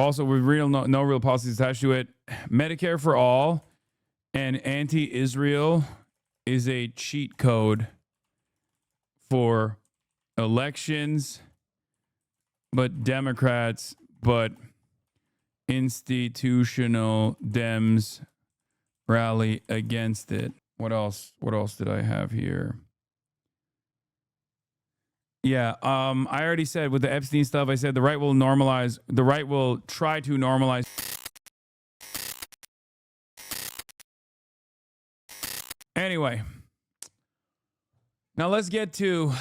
also with no real policies attached to it. Medicare for all and anti-Israel is a cheat code for elections, but Democrats, but institutional Dems rally against it. What else? What else did I have here? Yeah, I already said with the Epstein stuff, I said the right will try to normalize. Anyway, now let's get to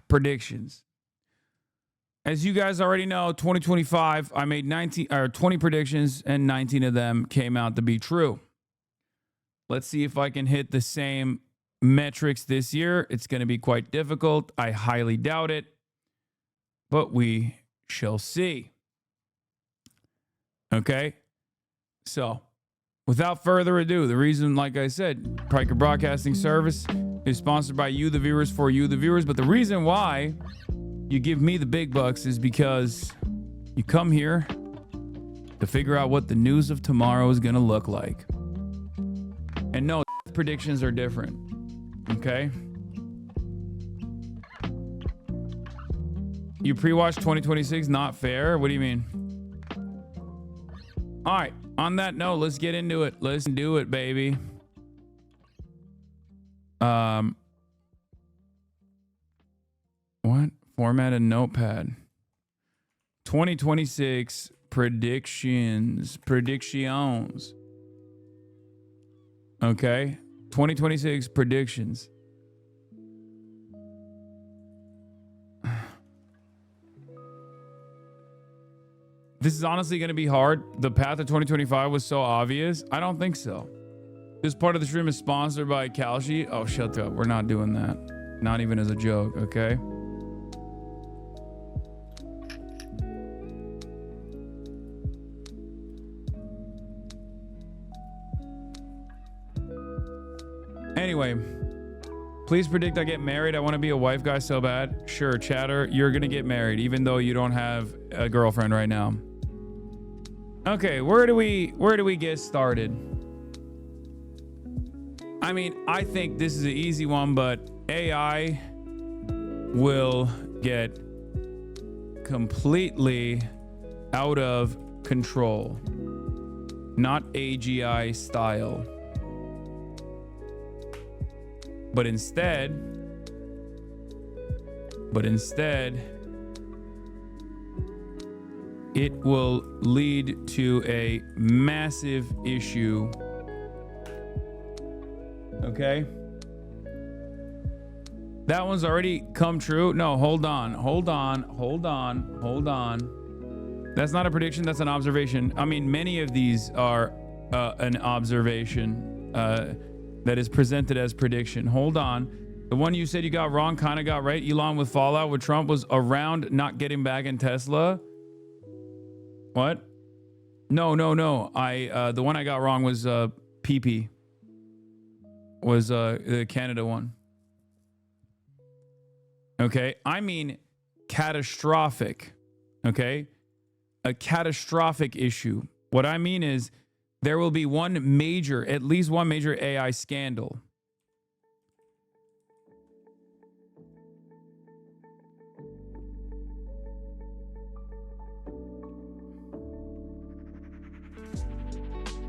predictions. As you guys already know, 2025, I made 20 predictions and 19 of them came out to be true. Let's see if I can hit the same metrics this year. It's going to be quite difficult. I highly doubt it, but we shall see. Okay. So without further ado, the reason, like I said, Piker Broadcasting Service is sponsored by you, the viewers, for you, the viewers. But the reason why you give me the big bucks is because you come here to figure out what the news of tomorrow is going to look like. And no, predictions are different. Okay? You pre-watch 2026, not fair? What do you mean? All right. On that note, let's get into it. Let's do it, baby. What? Format a notepad. 2026 predictions. Okay. 2026 predictions. This is honestly going to be hard. The path of 2025 was so obvious. I don't think so. This part of the stream is sponsored by Kalshi. Oh, shut up. We're not doing that. Not even as a joke, okay? Anyway, please predict I get married. I want to be a wife guy so bad. Sure, chatter, you're going to get married even though you don't have a girlfriend right now. Okay, where do we get started? I mean, I think this is an easy one, but AI will get completely out of control. Not AGI style. But instead, it will lead to a massive issue. Okay? That one's already come true. No, hold on. That's not a prediction, that's an observation. I mean, many of these are an observation that is presented as prediction. Hold on. The one you said you got wrong, kind of got right. Elon with Fallout with Trump was around not getting back in Tesla. What? No. The one I got wrong was PP. Was the Canada one. Okay. I mean catastrophic. Okay. A catastrophic issue. What I mean is there will be at least one major AI scandal.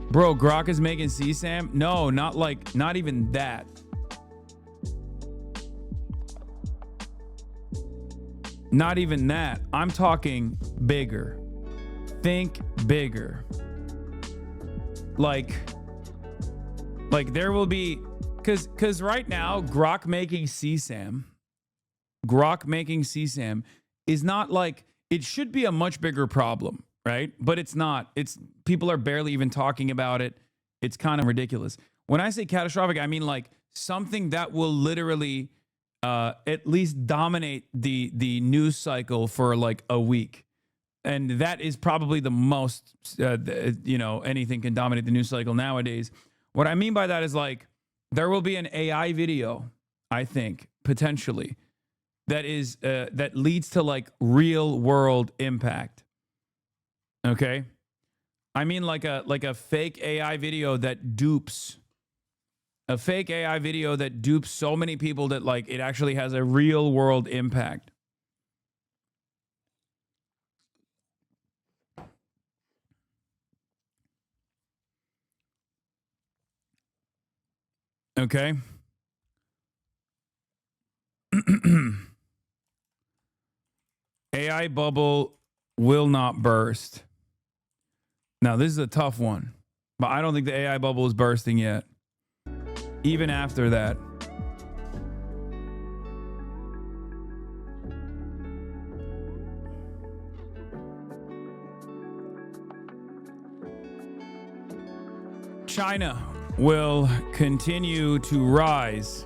Bro, Grok is making CSAM? No, not even that. Not even that. I'm talking bigger. Think bigger. Like there will be, cause right now Grok making CSAM is not like, it should be a much bigger problem, right? But it's not. People are barely even talking about it. It's kind of ridiculous. When I say catastrophic, I mean like something that will literally at least dominate the news cycle for like a week. And that is probably the most, anything can dominate the news cycle nowadays. What I mean by that is like, there will be an AI video, I think, potentially, that leads to like real world impact. Okay? I mean like a fake AI video that dupes. A fake AI video that dupes so many people that like it actually has a real world impact. Okay? AI bubble will not burst. Now, this is a tough one, but I don't think the AI bubble is bursting yet. Even after that. China will continue to rise.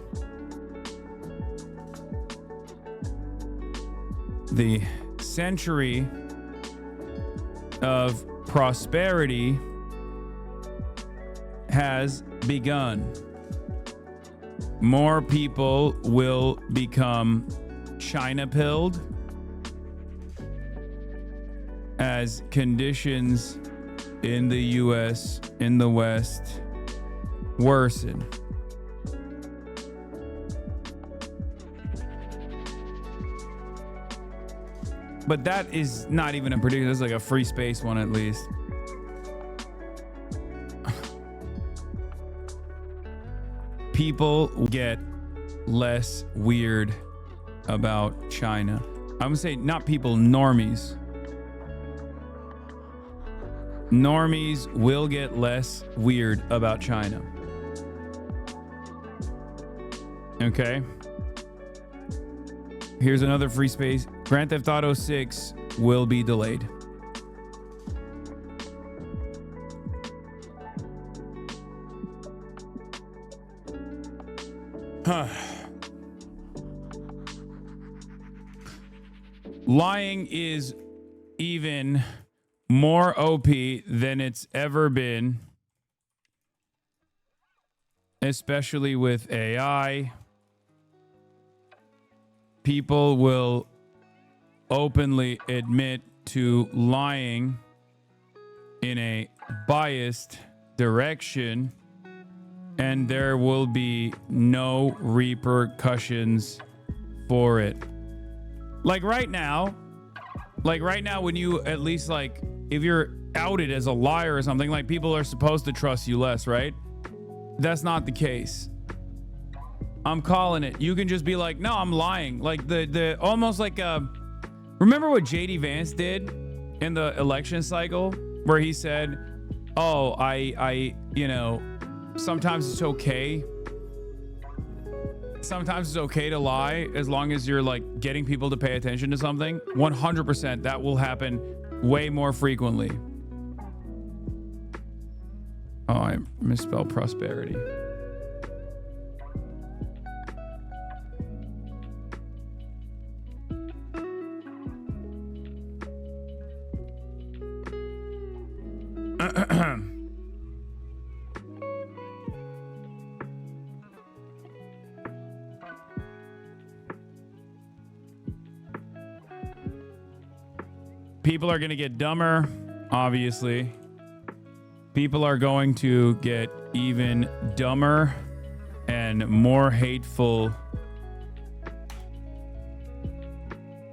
The century of prosperity has begun. More people will become China-pilled as conditions in the U.S., in the West, worsen. But that is not even a prediction. It's like a free space one at least. People get less weird about China. I'm gonna say not people, normies. Normies will get less weird about China. Okay. Here's another free space. Grand Theft Auto 6 will be delayed. Lying is even more OP than it's ever been, especially with AI. People will openly admit to lying in a biased direction, and there will be no repercussions for it. Like right now, when you at least like, if you're outed as a liar or something, like people are supposed to trust you less, right? That's not the case. I'm calling it. You can just be like, no, I'm lying. Like the almost like remember what JD Vance did in the election cycle where he said, oh, I you know, sometimes it's okay. Sometimes it's okay to lie as long as you're like getting people to pay attention to something. 100% that will happen way more frequently. Oh, I misspelled prosperity. People are going to get dumber, obviously. People are going to get even dumber and more hateful.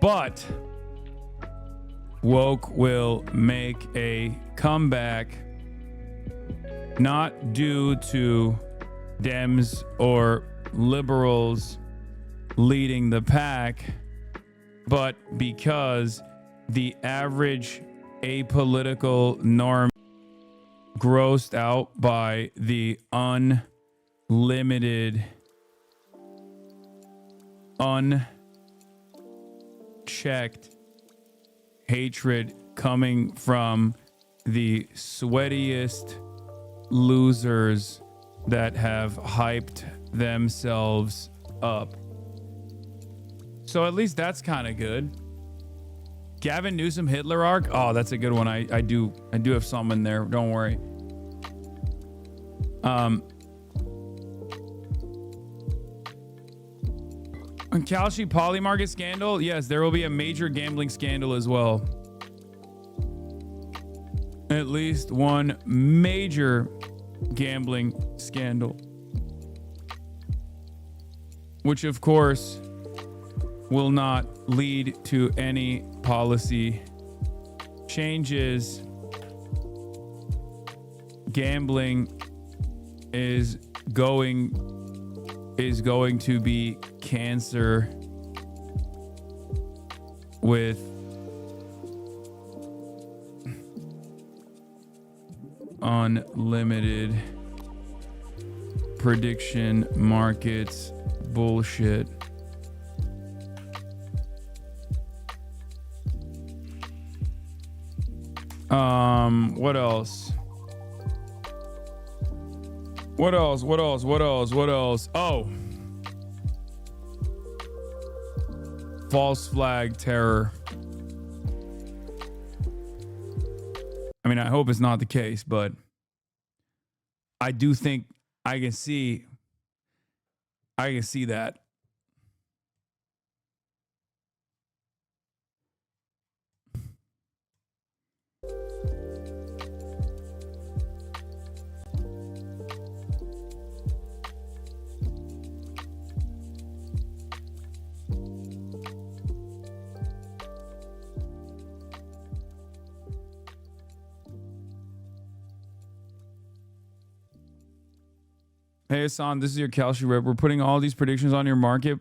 But woke will make a comeback, not due to Dems or liberals leading the pack, but because the average apolitical norm grossed out by the unlimited, unchecked hatred coming from the sweatiest losers that have hyped themselves up. So at least that's kind of good. Gavin Newsom Hitler arc. Oh, that's a good one. I do have some in there. Don't worry. On Kalshi Poly Market scandal, yes, there will be a major gambling scandal as well. at least one major gambling scandal, which of course will not lead to any policy changes. Gambling is going to be cancer with unlimited prediction markets bullshit. What else? What else? Oh. False flag terror. I mean, I hope it's not the case, but I do think I can see that. Hey, Hasan, this is your Kalshi rep. We're putting all these predictions on your market,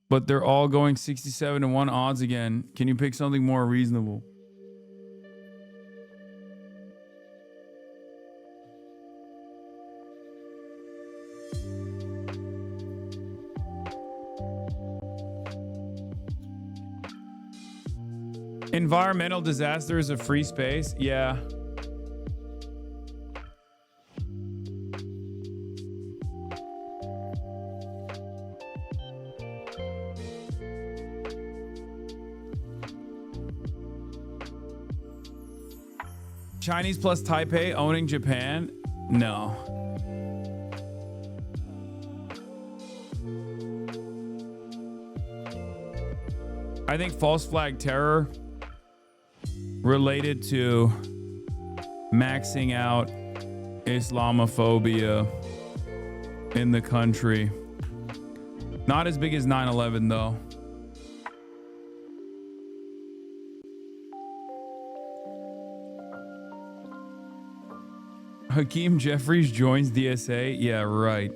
but they're all going 67-1 odds again. Can you pick something more reasonable? Environmental disaster is a free space? Yeah. Chinese plus Taipei owning Japan? No. I think false flag terror related to maxing out Islamophobia in the country. Not as big as 9/11 though. Hakeem Jeffries joins DSA? Yeah, right.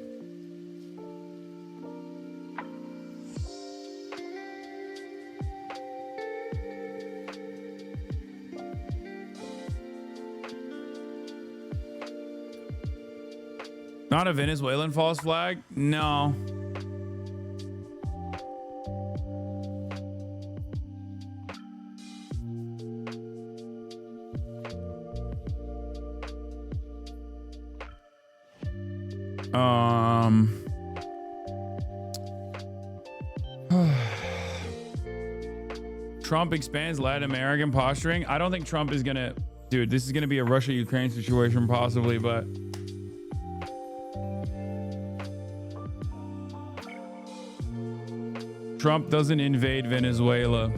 Not a Venezuelan false flag? No. Trump expands Latin American posturing. I don't think Trump is gonna, dude, this is gonna be a Russia-Ukraine situation possibly, but Trump doesn't invade Venezuela.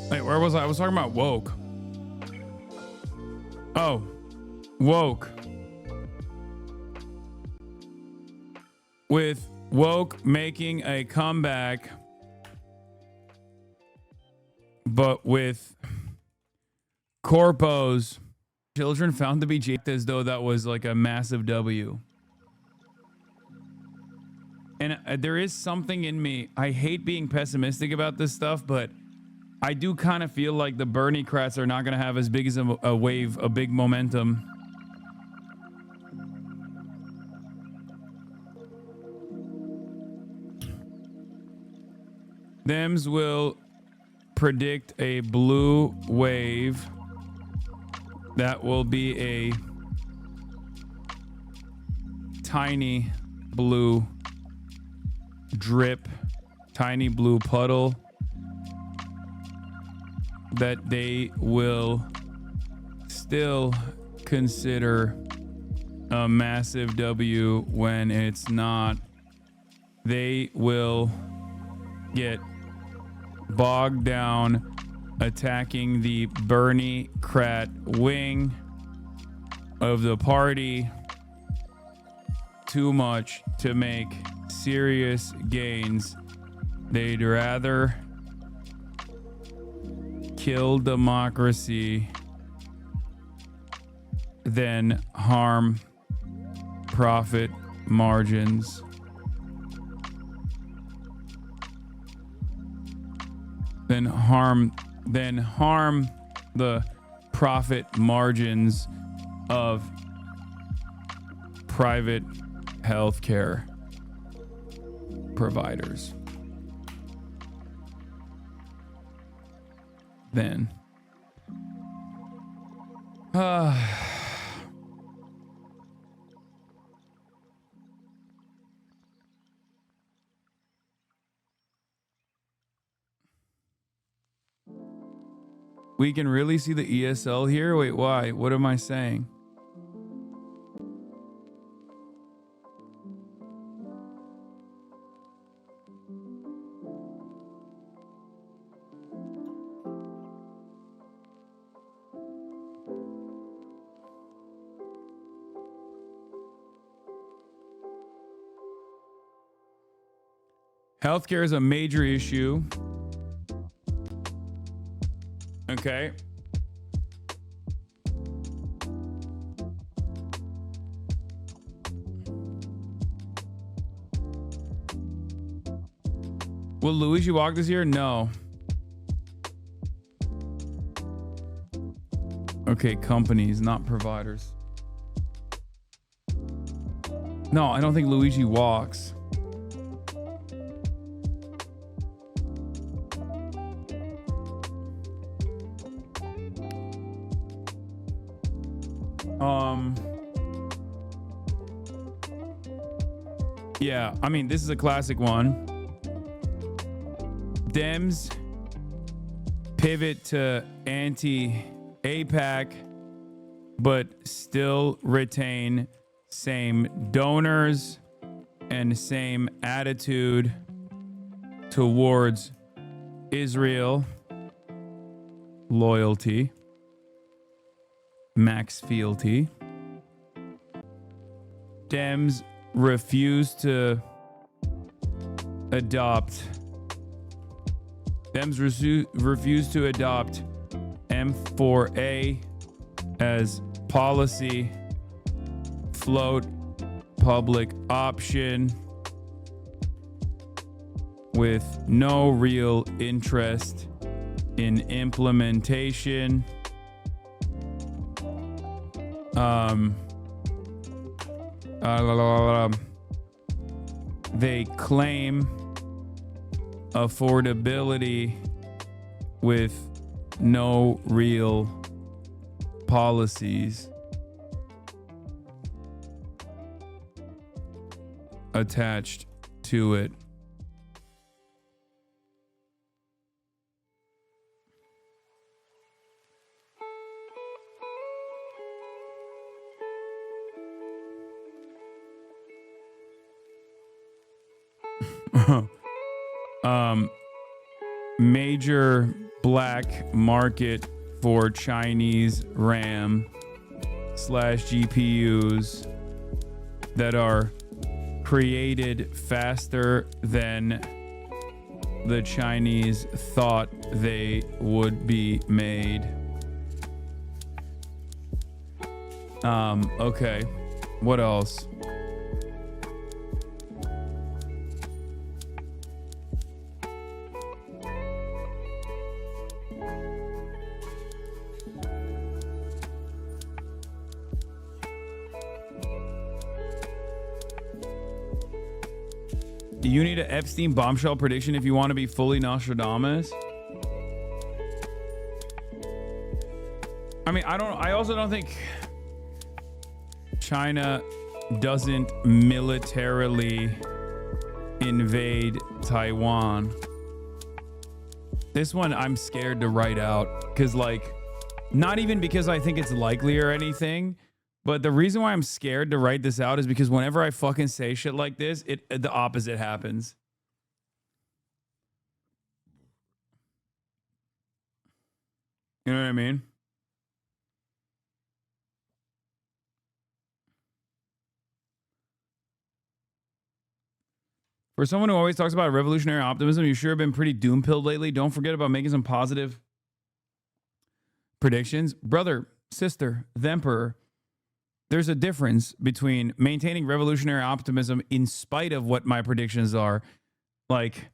Wait, where was I? I was talking about woke. Oh, woke. With woke making a comeback, but with corpos, children found to be japed as though that was like a massive W. And there is something in me. I hate being pessimistic about this stuff, but I do kind of feel like the Bernie crats are not going to have as big as a wave, a big momentum. Thems will predict a blue wave that will be a tiny blue drip, tiny blue puddle that they will still consider a massive W when it's not. They will get bogged down attacking the Bernie Crat wing of the party too much to make serious gains. They'd rather kill democracy than harm profit margins. Then harm the profit margins of private healthcare providers. Then we can really see the ESL here? Wait, why? What am I saying? Healthcare is a major issue. Okay. Will Luigi walk this year? No. Okay, companies, not providers. No, I don't think Luigi walks. Yeah, I mean, this is a classic one. Dems pivot to anti-APAC, but still retain same donors and same attitude towards Israel. Loyalty. Max fealty. Dems refuse to adopt M4A as policy, float public option with no real interest in implementation. They claim affordability with no real policies attached to it. Major black market for Chinese RAM / GPUs that are created faster than the Chinese thought they would be made. Okay. What else? You need an Epstein bombshell prediction if you want to be fully Nostradamus. I mean, I also don't think China doesn't militarily invade Taiwan. This one I'm scared to write out because, like, not even because I think it's likely or anything, but the reason why I'm scared to write this out is because whenever I fucking say shit like this, the opposite happens. You know what I mean? For someone who always talks about revolutionary optimism, you sure have been pretty doom-pilled lately. Don't forget about making some positive predictions. Brother, sister, the emperor, there's a difference between maintaining revolutionary optimism in spite of what my predictions are. Like,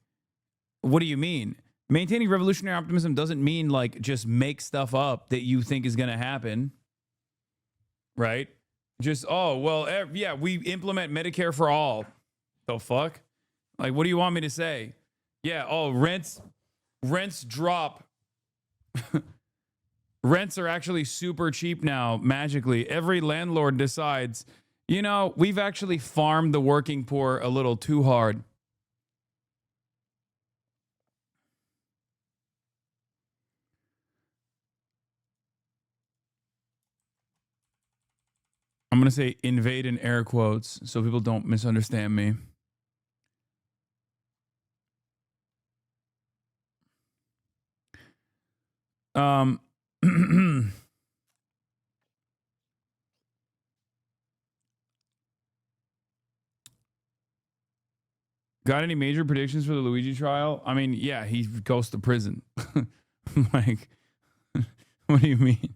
what do you mean? Maintaining revolutionary optimism doesn't mean, like, just make stuff up that you think is going to happen. Right? Just, oh, well, yeah, we implement Medicare for all. The fuck? Like, what do you want me to say? Yeah, oh, rents drop. Rents are actually super cheap now, magically. Every landlord decides, you know, we've actually farmed the working poor a little too hard. I'm going to say invade in air quotes so people don't misunderstand me. Got any major predictions for the Luigi trial? I mean, yeah, he goes to prison. Like, what do you mean?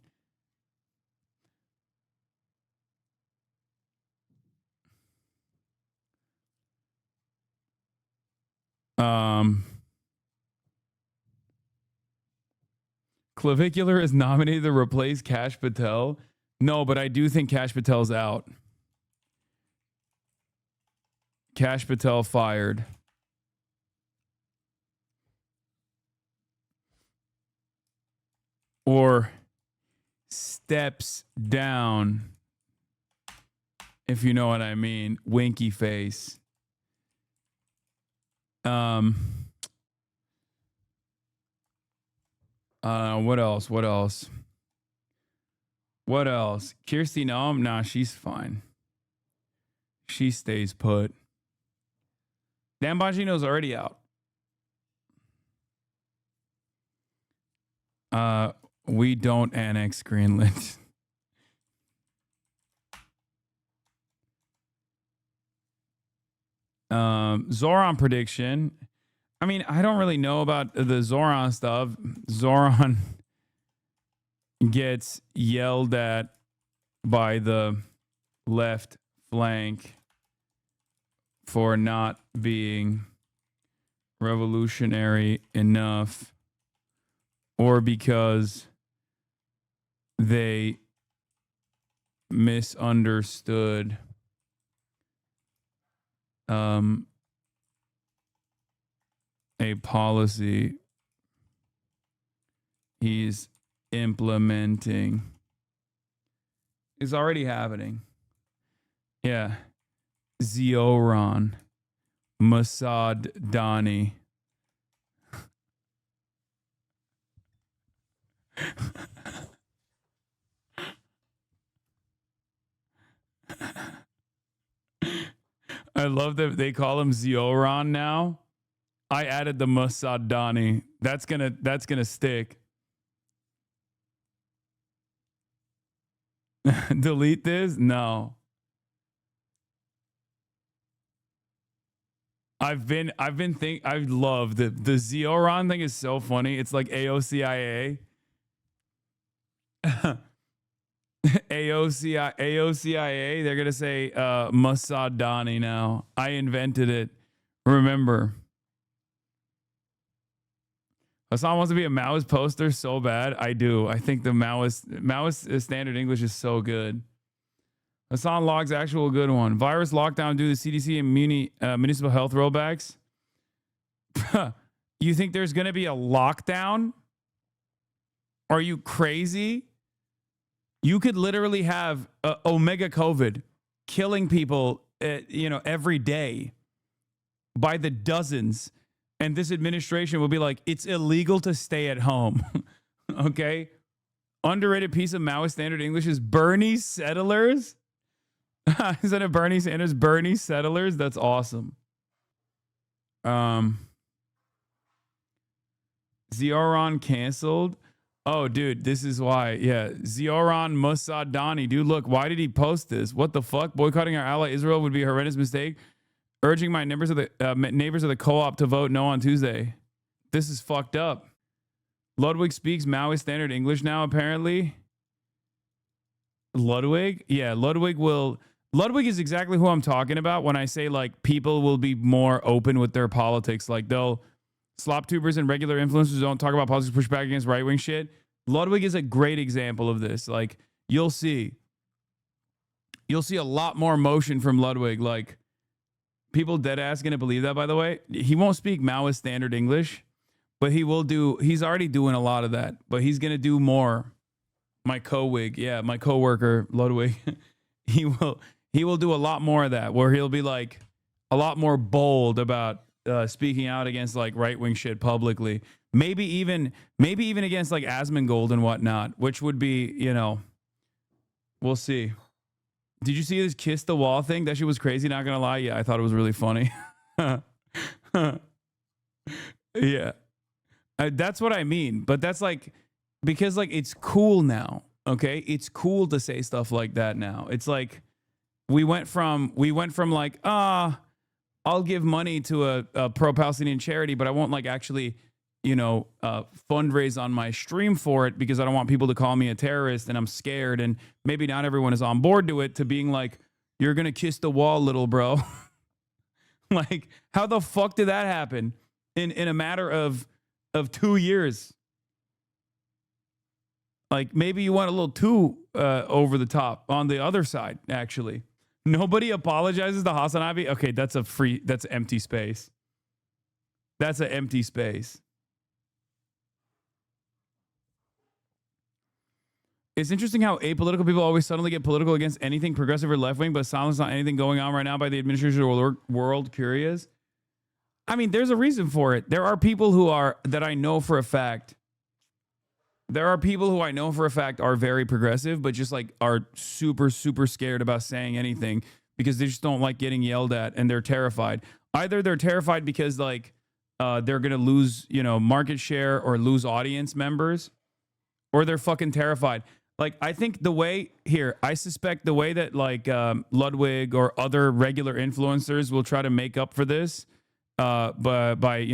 Clavicular is nominated to replace Kash Patel. No, but I do think Kash Patel's out. Kash Patel fired. Or steps down, if you know what I mean. Winky face. What else? What else? What else? Kirsty Noam? Nah, she's fine. She stays put. Dan Bongino's already out. We don't annex Greenland. Zoran prediction. I mean, I don't really know about the Zoran stuff. Zoran gets yelled at by the left flank for not being revolutionary enough, or because they misunderstood a policy he's implementing. Is already happening. Yeah. Zioran Masad Dani. I love that they call him Zioran now. I added the Masad Dani. That's gonna stick. Delete this? No. I love the Zioran thing is so funny. It's like AOCIA. AOCIA, they're gonna say Masad Dani now. I invented it. Remember. Hasan wants to be a Maoist poster so bad. I do. I think the Maoist standard English is so good. Hasan logs actual good one. Virus lockdown due to CDC and municipal health rollbacks. You think there's going to be a lockdown? Are you crazy? You could literally have Omega COVID killing people, every day by the dozens. And this administration will be like, it's illegal to stay at home. Okay? Underrated piece of Maoist standard English is Bernie Settlers. Instead of Bernie Sanders, Bernie Settlers. That's awesome. Zioron canceled. Oh, dude, this is why. Yeah, Zioron Mossadani. Dude, look, why did he post this? What the fuck? Boycotting our ally Israel would be a horrendous mistake. Urging my neighbors of the co-op to vote no on Tuesday. This is fucked up. Ludwig speaks Maoist standard English now, apparently. Ludwig? Yeah, Ludwig is exactly who I'm talking about when I say, like, people will be more open with their politics. Like, slop tubers and regular influencers don't talk about politics, push back against right-wing shit. Ludwig is a great example of this. Like, you'll see a lot more motion from Ludwig. Like, people dead ass gonna believe that, by the way. He won't speak Maoist standard English, but he's already doing a lot of that, but he's gonna do more. My coworker, Ludwig, he will do a lot more of that, where he'll be like a lot more bold about speaking out against like right-wing shit publicly. Maybe even against like Asmongold and whatnot, which would be, we'll see. Did you see this kiss the wall thing? That shit was crazy, not gonna lie. Yeah, I thought it was really funny. Yeah. That's what I mean. But that's like, because like it's cool now, okay? It's cool to say stuff like that now. It's like we went from like, I'll give money to a pro-Palestinian charity, but I won't like actually, fundraise on my stream for it because I don't want people to call me a terrorist and I'm scared and maybe not everyone is on board to it, to being like, you're going to kiss the wall, little bro. Like, how the fuck did that happen in a matter of 2 years? Like, maybe you went a little too over the top on the other side, actually. Nobody apologizes to HasanAbi. Okay, that's empty space. That's an empty space. It's interesting how apolitical people always suddenly get political against anything progressive or left-wing, but silence on anything going on right now by the administration or world. Curious. I mean, there's a reason for it. There are people that I know for a fact are very progressive, but just like are super, super scared about saying anything because they just don't like getting yelled at and they're terrified. Either they're terrified because like they're going to lose, market share or lose audience members, or they're fucking terrified. Like, I think I suspect the way that like Ludwig or other regular influencers will try to make up for this by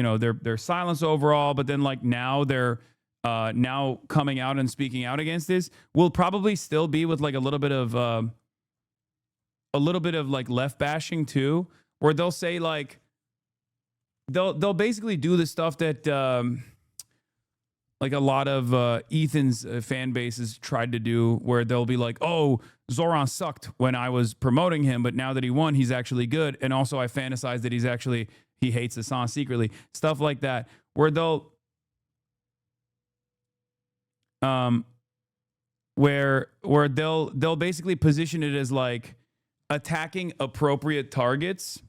their silence overall, but then like now they're now coming out and speaking out against this, will probably still be with like a little bit of like left bashing too, where they'll say like they'll basically do the stuff that like a lot of Ethan's fan bases tried to do, where they'll be like, oh, Zoran sucked when I was promoting him, but now that he won, he's actually good. And also I fantasize that he hates Hasan secretly. Stuff like that, where they'll they'll basically position it as like attacking appropriate targets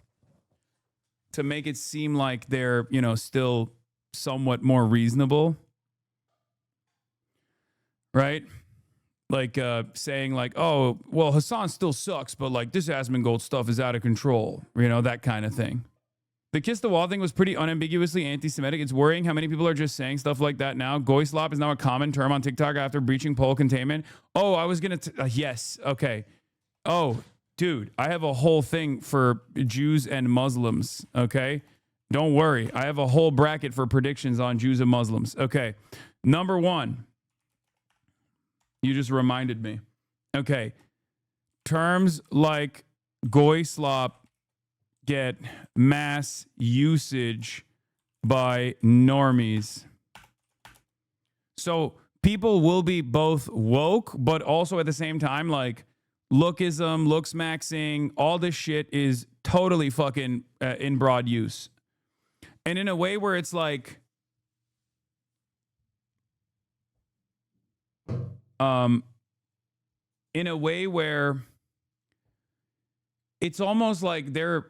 to make it seem like they're, still somewhat more reasonable. Right? Like saying like, oh, well, Hasan still sucks, but like this Asmongold stuff is out of control. That kind of thing. The kiss the wall thing was pretty unambiguously anti-Semitic. It's worrying how many people are just saying stuff like that now. Goyslop is now a common term on TikTok after breaching poll containment. Oh, I was going to... yes. Okay. Oh, dude, I have a whole thing for Jews and Muslims. Okay? Don't worry. I have a whole bracket for predictions on Jews and Muslims. Okay. Number one. You just reminded me. Okay. Terms like Goyslop get mass usage by normies. So people will be both woke, but also at the same time, like lookism, looks maxing, all this shit is totally fucking in broad use. And in a way where it's like, in a way where it's almost like they're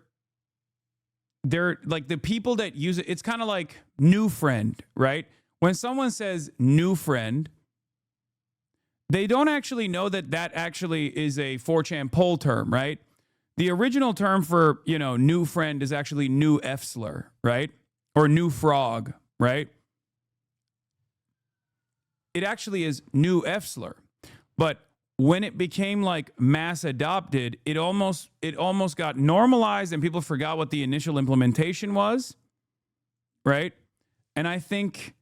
they're like the people that use it. It's kind of like new friend, right? When someone says new friend, they don't actually know that that actually is a 4chan poll term, right? The original term for, new friend is actually new F slur, right? Or new frog, right? It actually is new F slur. But when it became like mass adopted, it almost got normalized and people forgot what the initial implementation was, right? And I think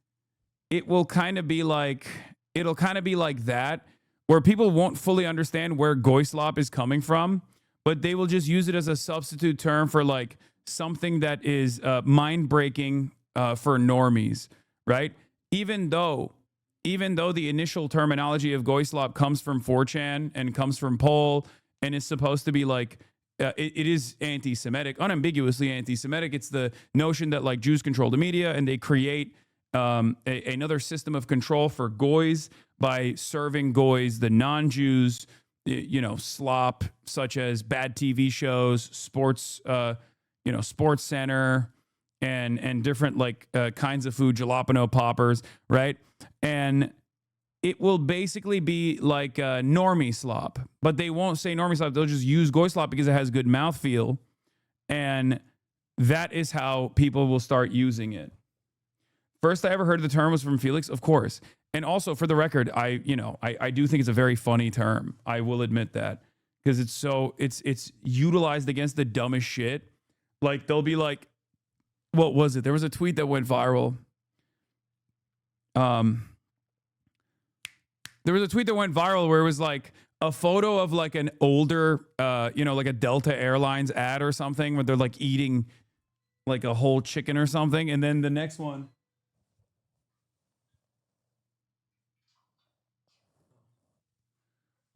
it'll kind of be like that, where people won't fully understand where Goyslop is coming from, but they will just use it as a substitute term for like something that is mind-breaking for normies, right? Even though the initial terminology of Goyslop comes from 4chan and comes from Pol and is supposed to be like, it is anti-Semitic, unambiguously anti-Semitic. It's the notion that like Jews control the media and they create another system of control for Goys by serving Goys, the non-Jews, slop, such as bad TV shows, sports, Sports Center, and different like kinds of food, jalapeno poppers, right? And it will basically be like normie slop, but they won't say normie slop. They'll just use Goy slop because it has good mouthfeel, and that is how people will start using it. First I ever heard the term was from Felix, of course. And also, for the record, I do think it's a very funny term. I will admit that, because it's utilized against the dumbest shit. Like they'll be like, what was it? There was a tweet that went viral. There was a tweet that went viral where it was like a photo of like an older, like a Delta Airlines ad or something, where they're like eating like a whole chicken or something. And then the next one.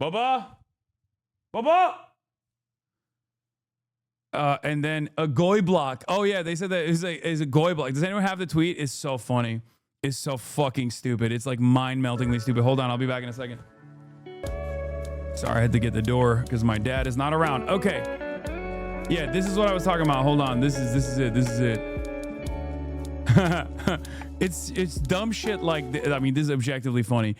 Bubba. And then a Goy block. Oh yeah, they said that is a Goy block. Does anyone have the tweet? It's so funny. It's so fucking stupid. It's like mind-meltingly stupid. Hold on, I'll be back in a second. Sorry, I had to get the door because my dad is not around. Okay. Yeah, this is what I was talking about. Hold on. This is it. It's dumb shit like this. I mean, this is objectively funny.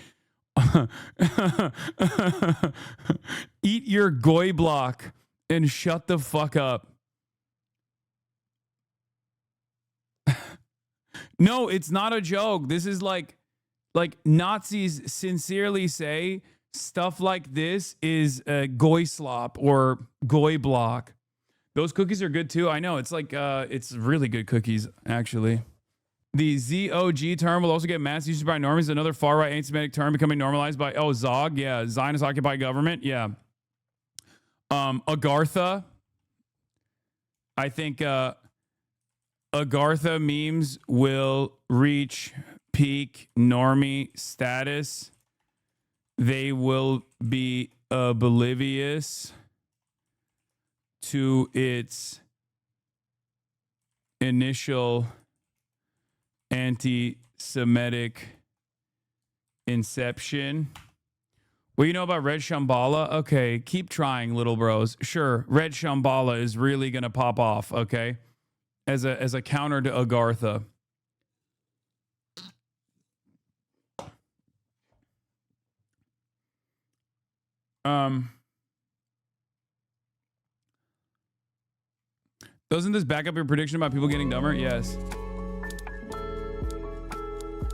Eat your Goy block and shut the fuck up. No, it's not a joke. This is like Nazis sincerely say stuff like this is Goy slop or Goy block. Those cookies are good too. I know, it's like it's really good cookies actually. The ZOG term will also get mass usage by normies. Another far-right anti-Semitic term becoming normalized by ZOG. Yeah, Zionist occupied government. Yeah. Agartha. I think Agartha memes will reach peak normie status. They will be oblivious to its initial anti-Semitic inception. What you know about Red Shambhala? Okay, keep trying, little bros. Sure, Red Shambhala is really gonna pop off, okay? As a counter to Agartha. Doesn't this back up your prediction about people getting dumber? Yes.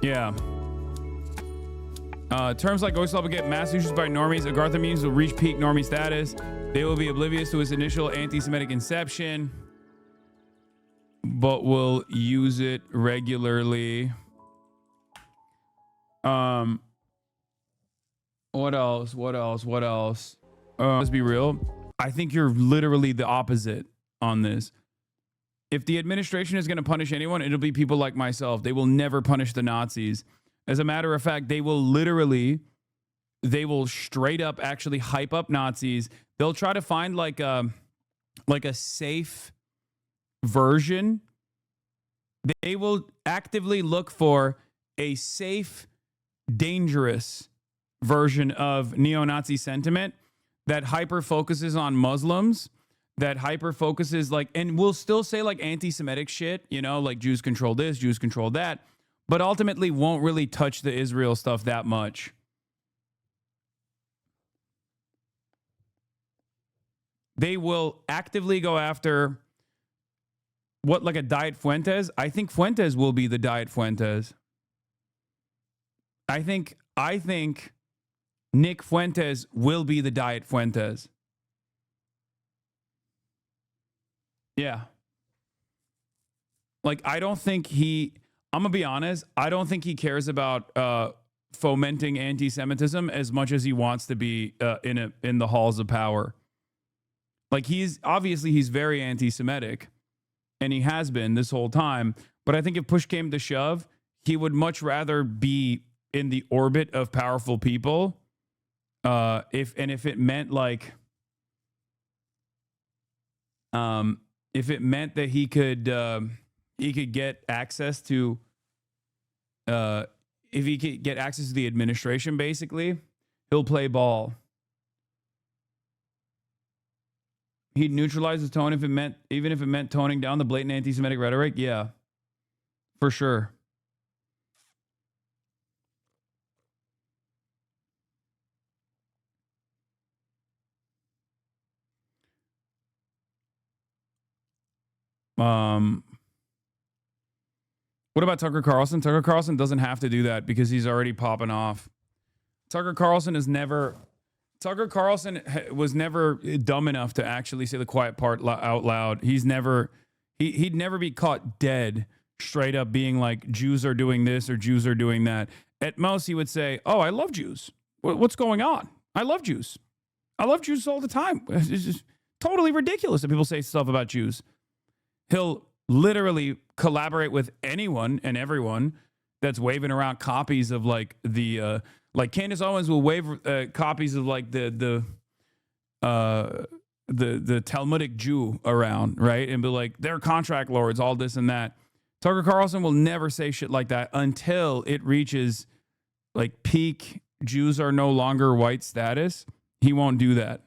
Yeah. Terms like Goyslop will get mass usage by normies. Agartha memes will reach peak normie status. They will be oblivious to its initial anti-Semitic inception, but will use it regularly. What else? Let's be real. I think you're literally the opposite on this. If the administration is going to punish anyone, it'll be people like myself. They will never punish the Nazis. As a matter of fact, they will straight up actually hype up Nazis. They'll try to find like a safe version. They will actively look for a safe, dangerous version of neo-Nazi sentiment that hyper focuses on Muslims, that hyper focuses like, and will still say like anti-Semitic shit, you know, like Jews control this, Jews control that, but ultimately won't really touch the Israel stuff that much. They will actively go after what, like a Diet Fuentes? I think Fuentes will be the Diet Fuentes. I think Nick Fuentes will be the Diet Fuentes. Yeah. Like, I don't think I'm going to be honest, I don't think he cares about fomenting anti-Semitism as much as he wants to be in the halls of power. Like, he's very anti-Semitic, and he has been this whole time. But I think if push came to shove, he would much rather be in the orbit of powerful people. If it meant like, if it meant that he could get access to, if he could get access to the administration, basically, he'll play ball. He'd neutralize his tone even if it meant toning down the blatant anti-Semitic rhetoric. Yeah, for sure. What about Tucker Carlson? Tucker Carlson doesn't have to do that because he's already popping off. Tucker Carlson was never dumb enough to actually say the quiet part out loud. He'd never be caught dead straight up being like, Jews are doing this or Jews are doing that. At most, he would say, oh, I love Jews. What's going on? I love Jews. I love Jews all the time. It's just totally ridiculous that people say stuff about Jews. He'll literally collaborate with anyone and everyone that's waving around copies of like like Candace Owens will wave copies of like the Talmudic Jew around, right? And be like, they're contract lords, all this and that. Tucker Carlson will never say shit like that until it reaches like peak Jews are no longer white status. He won't do that.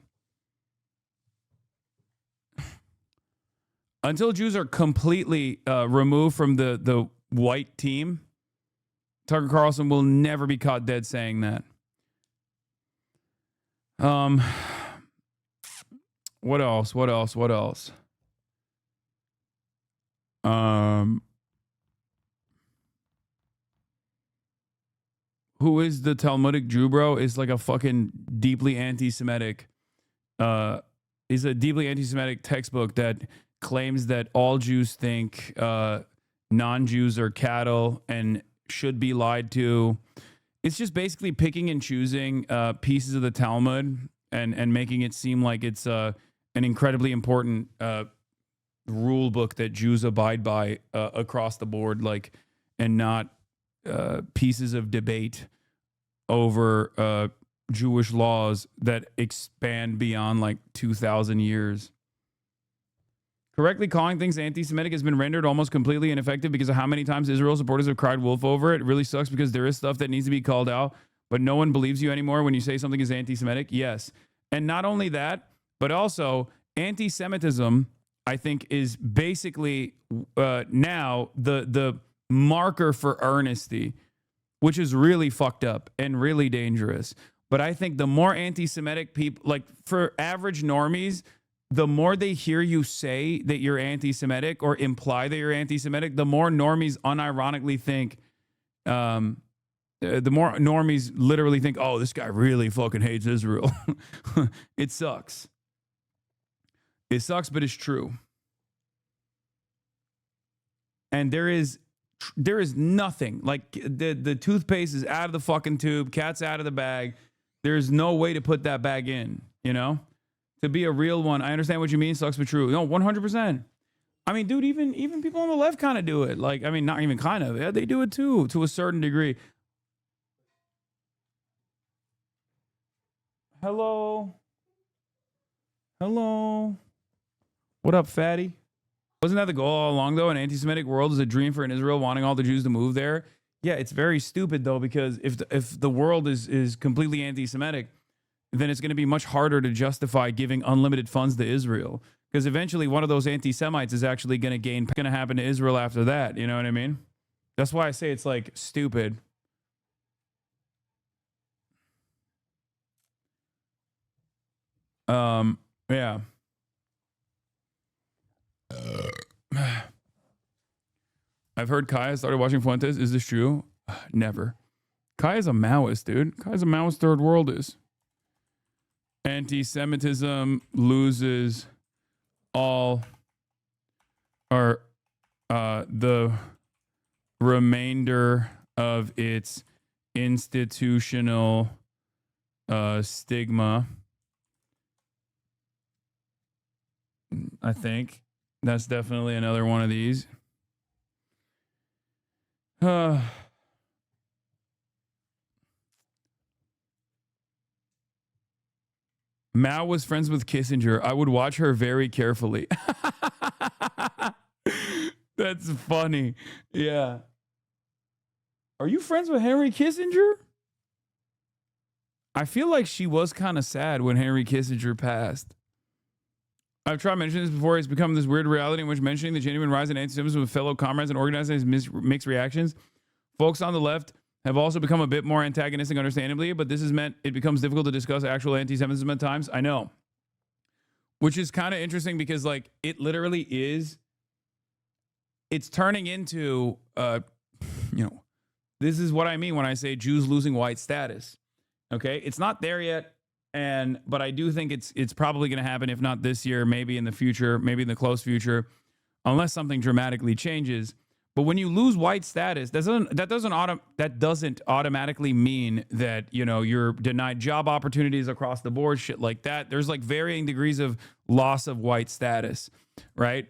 Until Jews are completely removed from the white team, Tucker Carlson will never be caught dead saying that. What else? Who is the Talmudic Jew, bro? Is like a fucking deeply anti-Semitic. Is a deeply anti-Semitic textbook that claims that all Jews think non-Jews are cattle and should be lied to. It's just basically picking and choosing pieces of the Talmud and making it seem like it's an incredibly important rule book that Jews abide by across the board, like, and not pieces of debate over Jewish laws that expand beyond like 2,000 years. Correctly calling things anti-Semitic has been rendered almost completely ineffective because of how many times Israel supporters have cried wolf over it. It really sucks because there is stuff that needs to be called out, but no one believes you anymore when you say something is anti-Semitic. Yes. And not only that, but also anti-Semitism, I think, is basically now the marker for earnesty, which is really fucked up and really dangerous. But I think the more anti-Semitic people, like for average normies, the more they hear you say that you're anti-Semitic or imply that you're anti-Semitic, the more normies unironically think, the more normies literally think, oh, this guy really fucking hates Israel. It sucks. It sucks, but it's true. And there is nothing, like the toothpaste is out of the fucking tube, cat's out of the bag. There's no way to put that bag in, you know? To be a real one, I understand what you mean. Sucks, but true. No, 100%. I mean, dude, even people on the left kind of do it. Like, I mean, not even kind of. Yeah, they do it too, to a certain degree. Hello. What up, fatty? Wasn't that the goal all along, though? An anti-Semitic world is a dream for an Israel wanting all the Jews to move there. Yeah, it's very stupid, though, because if the world is completely anti-Semitic, then it's going to be much harder to justify giving unlimited funds to Israel. because eventually one of those anti-Semites is actually going to happen to Israel after that. You know what I mean? That's why I say it's like stupid. Yeah. I've heard Kaya started watching Fuentes. Is this true? Never. Kaya's a Maoist, dude. Kaya's a Maoist third worldist. Anti-Semitism loses all or the remainder of its institutional stigma. I think that's definitely another one of these. Mao was friends with Kissinger. I would watch her very carefully. That's funny. Yeah. Are you friends with Henry Kissinger? I feel like she was kind of sad when Henry Kissinger passed. I've tried mentioning this before. It's become this weird reality in which mentioning the genuine rise in anti-Semitism with fellow comrades and organizing mixed reactions. Folks on the left have also become a bit more antagonistic, understandably, but this has meant it becomes difficult to discuss actual anti-Semitism at times. I know. Which is kind of interesting because, like, it literally is. It's turning into, this is what I mean when I say Jews losing white status. Okay? It's not there yet. But I do think it's probably going to happen, if not this year, maybe in the future, maybe in the close future, unless something dramatically changes. But when you lose white status, that doesn't automatically mean that, you're denied job opportunities across the board, shit like that. There's like varying degrees of loss of white status, right?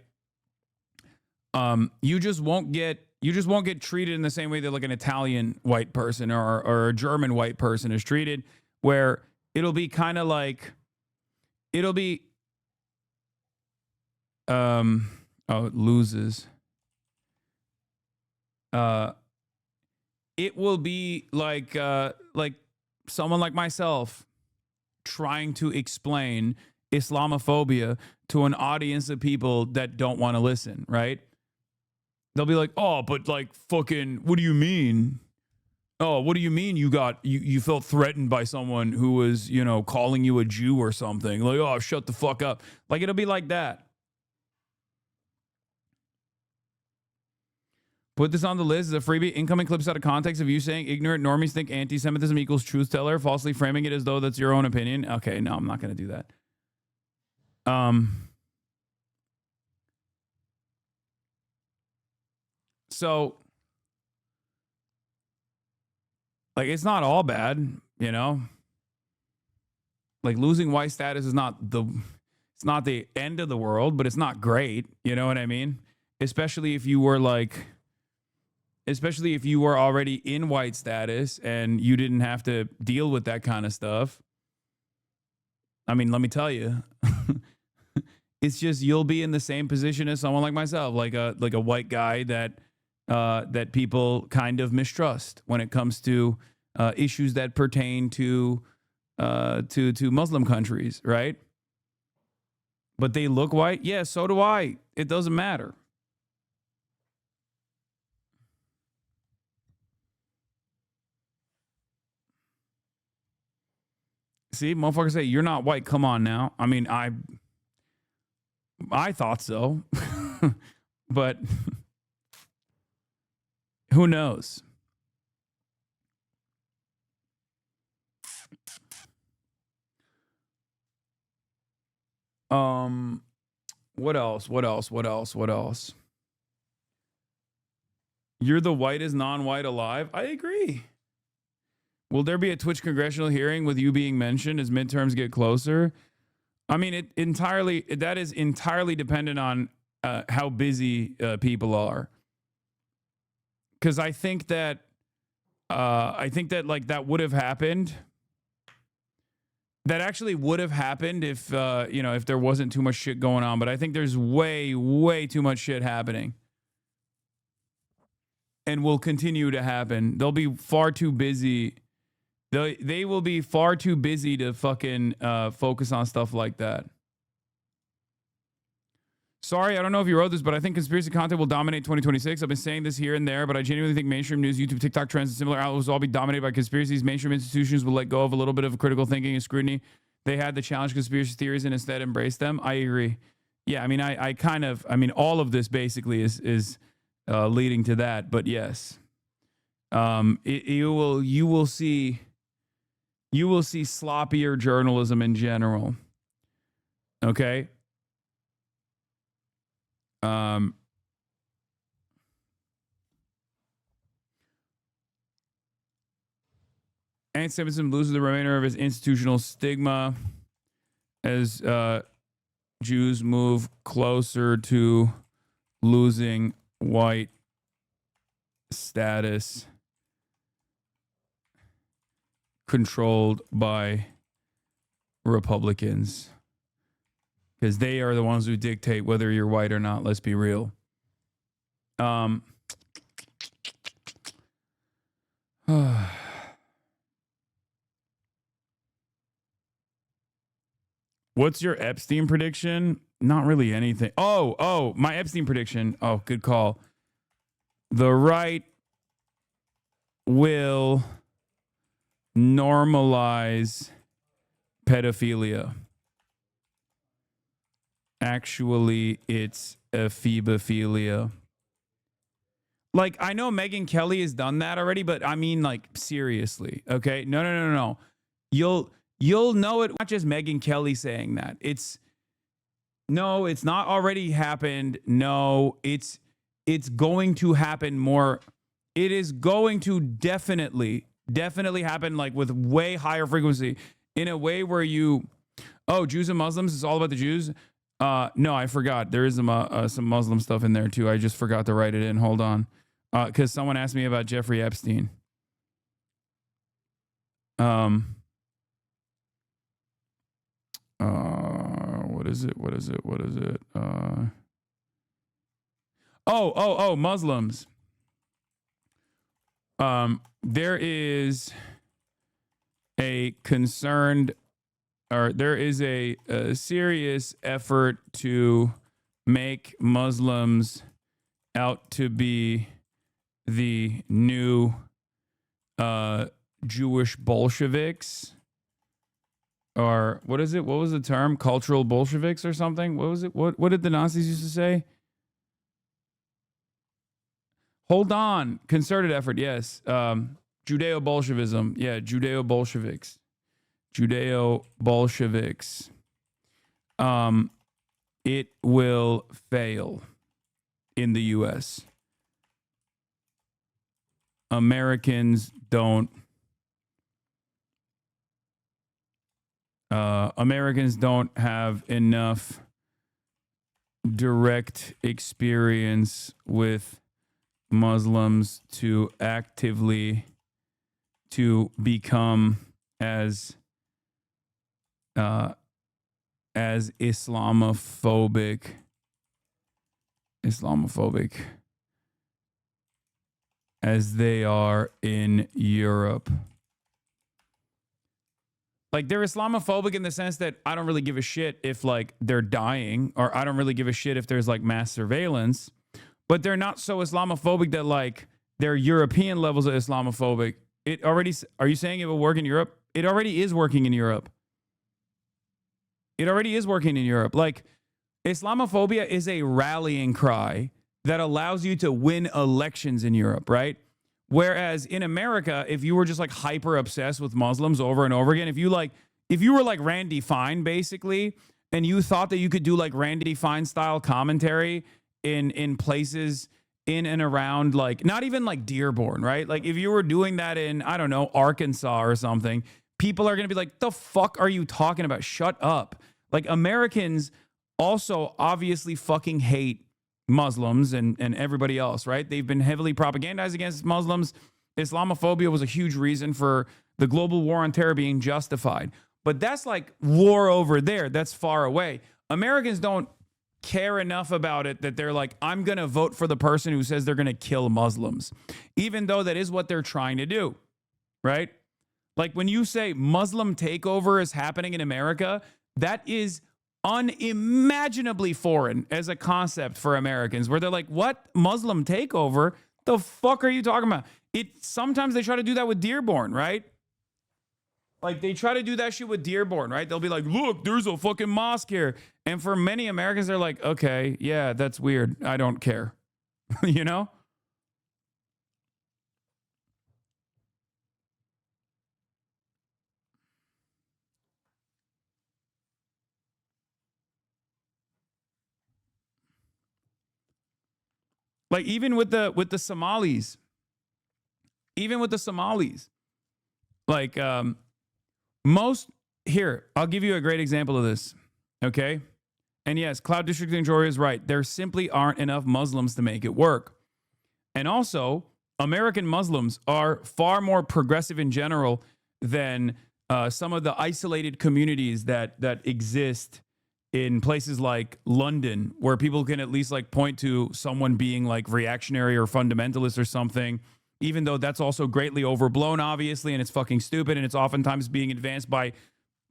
You just won't get treated in the same way that like an Italian white person or a German white person is treated, where it'll be kind of like, it loses. It will be like someone like myself trying to explain Islamophobia to an audience of people that don't want to listen, right? They'll be like, oh, but like fucking, what do you mean? Oh, what do you mean you felt threatened by someone who was, calling you a Jew or something? Like, oh, shut the fuck up. Like, it'll be like that. Put this on the list as a freebie. Incoming clips out of context of you saying ignorant normies think anti-Semitism equals truth teller, falsely framing it as though that's your own opinion. Okay, no, I'm not going to do that. So, like, it's not all bad, Like, losing white status is it's not the end of the world, but it's not great. You know what I mean? Especially if you were already in white status and you didn't have to deal with that kind of stuff. I mean, let me tell you, it's just, you'll be in the same position as someone like myself, like a white guy that people kind of mistrust when it comes to issues that pertain to Muslim countries, right? But they look white. Yeah, so do I. It doesn't matter. See, motherfuckers say, you're not white. Come on now. I mean, I thought so. But who knows? What else? You're the whitest non-white alive? I agree. Will there be a Twitch congressional hearing with you being mentioned as midterms get closer? I mean, that is entirely dependent on how busy people are. Because I think that like that would have happened. That actually would have happened if if there wasn't too much shit going on. But I think there's way too much shit happening, and will continue to happen. They'll be far too busy. They will be far too busy to fucking focus on stuff like that. Sorry, I don't know if you wrote this, but I think conspiracy content will dominate 2026. I've been saying this here and there, but I genuinely think mainstream news, YouTube, TikTok trends, and similar outlets will all be dominated by conspiracies. Mainstream institutions will let go of a little bit of critical thinking and scrutiny. They had to challenge conspiracy theories and instead embrace them. I agree. Yeah, I mean, I mean, all of this basically is leading to that. But yes, you will see sloppier journalism in general. Okay. Anti-Semitism loses the remainder of its institutional stigma as Jews move closer to losing white status controlled by Republicans. Because they are the ones who dictate whether you're white or not. Let's be real. What's your Epstein prediction? Not really anything. Oh, my Epstein prediction. Oh, good call. The right will normalize pedophilia. Actually, it's ephebophilia. Like, I know Megyn Kelly has done that already, but I mean, like, seriously, okay? No. You'll know it, not just Megyn Kelly saying that. It's not already happened. No, it's going to happen more. It is going to definitely happen, like, with way higher frequency, in a way where Jews and Muslims, it's all about the Jews. No, I forgot. There is some Muslim stuff in there too. I just forgot to write it in. Hold on. Because someone asked me about Jeffrey Epstein. What is it? Muslims. There is a concerned, or there is a serious effort to make Muslims out to be the new Jewish Bolsheviks. Or what is it? What was the term? Cultural Bolsheviks or something? What was it? What did the Nazis used to say? Hold on. Concerted effort, yes. Judeo-Bolshevism. Yeah, Judeo-Bolsheviks. Judeo-Bolsheviks. It will fail in the U.S. Americans don't have enough direct experience with Muslims to actively to become as Islamophobic as they are in Europe. Like, they're Islamophobic in the sense that I don't really give a shit if, like, they're dying, or I don't really give a shit if there's, like, mass surveillance, but they're not so Islamophobic that, like, they're European levels of Islamophobic. Are you saying it will work in Europe? It already is working in Europe. Like, Islamophobia is a rallying cry that allows you to win elections in Europe, right? Whereas in America, if you were just like hyper obsessed with Muslims over and over again, if you were like Randy Fine basically, and you thought that you could do like Randy Fine style commentary in places in and around, like, not even like Dearborn, right? Like, if you were doing that in, I don't know, Arkansas or something, people are going to be like, the fuck are you talking about? Shut up. Like, Americans also obviously fucking hate Muslims and everybody else, right? They've been heavily propagandized against Muslims. Islamophobia was a huge reason for the global war on terror being justified. But that's like war over there. That's far away. Americans don't care enough about it that they're like, I'm going to vote for the person who says they're going to kill Muslims, even though that is what they're trying to do, right? Like, when you say Muslim takeover is happening in America, that is unimaginably foreign as a concept for Americans, where they're like, what? Muslim takeover? The fuck are you talking about? Sometimes they try to do that with Dearborn, right? Like they try to do that shit with Dearborn, right? They'll be like, look, there's a fucking mosque here. And for many Americans, they're like, okay, yeah, that's weird. I don't care. You know? Like even with the Somalis, like most here, I'll give you a great example of this. Okay. And yes, Cloud District in Georgia is right. There simply aren't enough Muslims to make it work. And also, American Muslims are far more progressive in general than some of the isolated communities that exist in places like London, where people can at least like point to someone being like reactionary or fundamentalist or something, even though that's also greatly overblown, obviously, and it's fucking stupid, and it's oftentimes being advanced by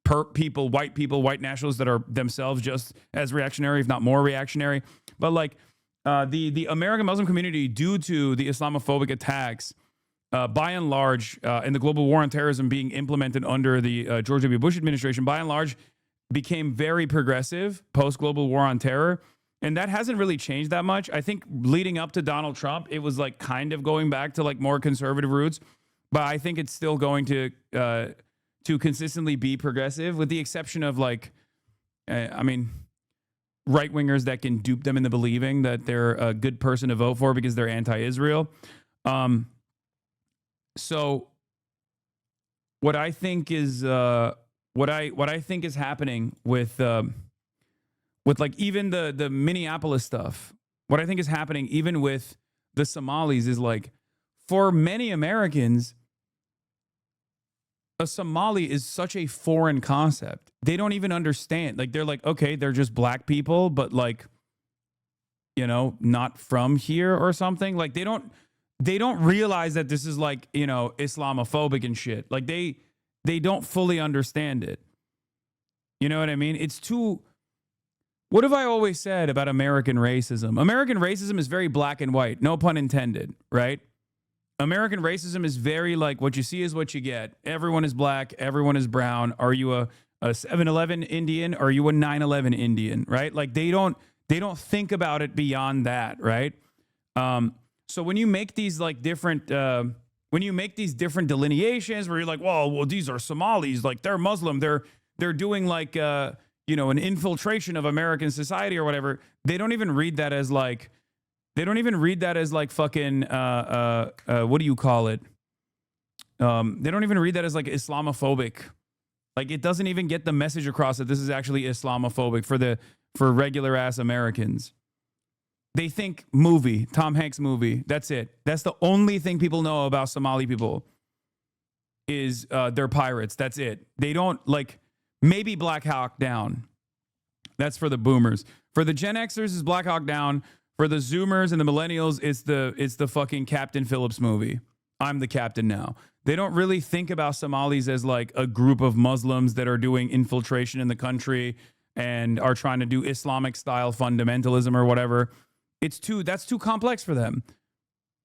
white nationalists that are themselves just as reactionary, if not more reactionary. But like the American Muslim community, due to the Islamophobic attacks, by and large, and the global war on terrorism being implemented under the George W. Bush administration, by and large, became very progressive post-global war on terror. And that hasn't really changed that much. I think leading up to Donald Trump, it was like kind of going back to like more conservative roots. But I think it's still going to consistently be progressive, with the exception of like, right-wingers that can dupe them into believing that they're a good person to vote for because they're anti-Israel. So what I think is what I think is happening with like even the Minneapolis stuff, what I think is happening even with the Somalis is like, for many Americans, a Somali is such a foreign concept. They don't even understand. Like, they're like, okay, they're just black people, but like, you know, not from here or something. Like they don't realize that this is like, you know, Islamophobic and shit. Like they don't fully understand it. You know what I mean? It's too... What have I always said about American racism? American racism is very black and white, no pun intended, right? American racism is very like, what you see is what you get. Everyone is black, everyone is brown. Are you a 7-Eleven Indian? Or are you a 9/11 Indian, right? Like they don't think about it beyond that, right? So when you make these like different delineations where you're like, well, these are Somalis, like they're Muslim, they're doing like you know, an infiltration of American society or whatever. They don't even read that as like fucking what do you call it? They don't even read that as like Islamophobic. Like it doesn't even get the message across that this is actually Islamophobic for regular ass Americans. They think movie, Tom Hanks movie. That's it. That's the only thing people know about Somali people is they're pirates. That's it. They don't like, maybe Black Hawk Down. That's for the boomers. For the Gen Xers is Black Hawk Down. For the Zoomers and the millennials, it's the fucking Captain Phillips movie. I'm the captain now. They don't really think about Somalis as like a group of Muslims that are doing infiltration in the country and are trying to do Islamic style fundamentalism or whatever. That's too complex for them.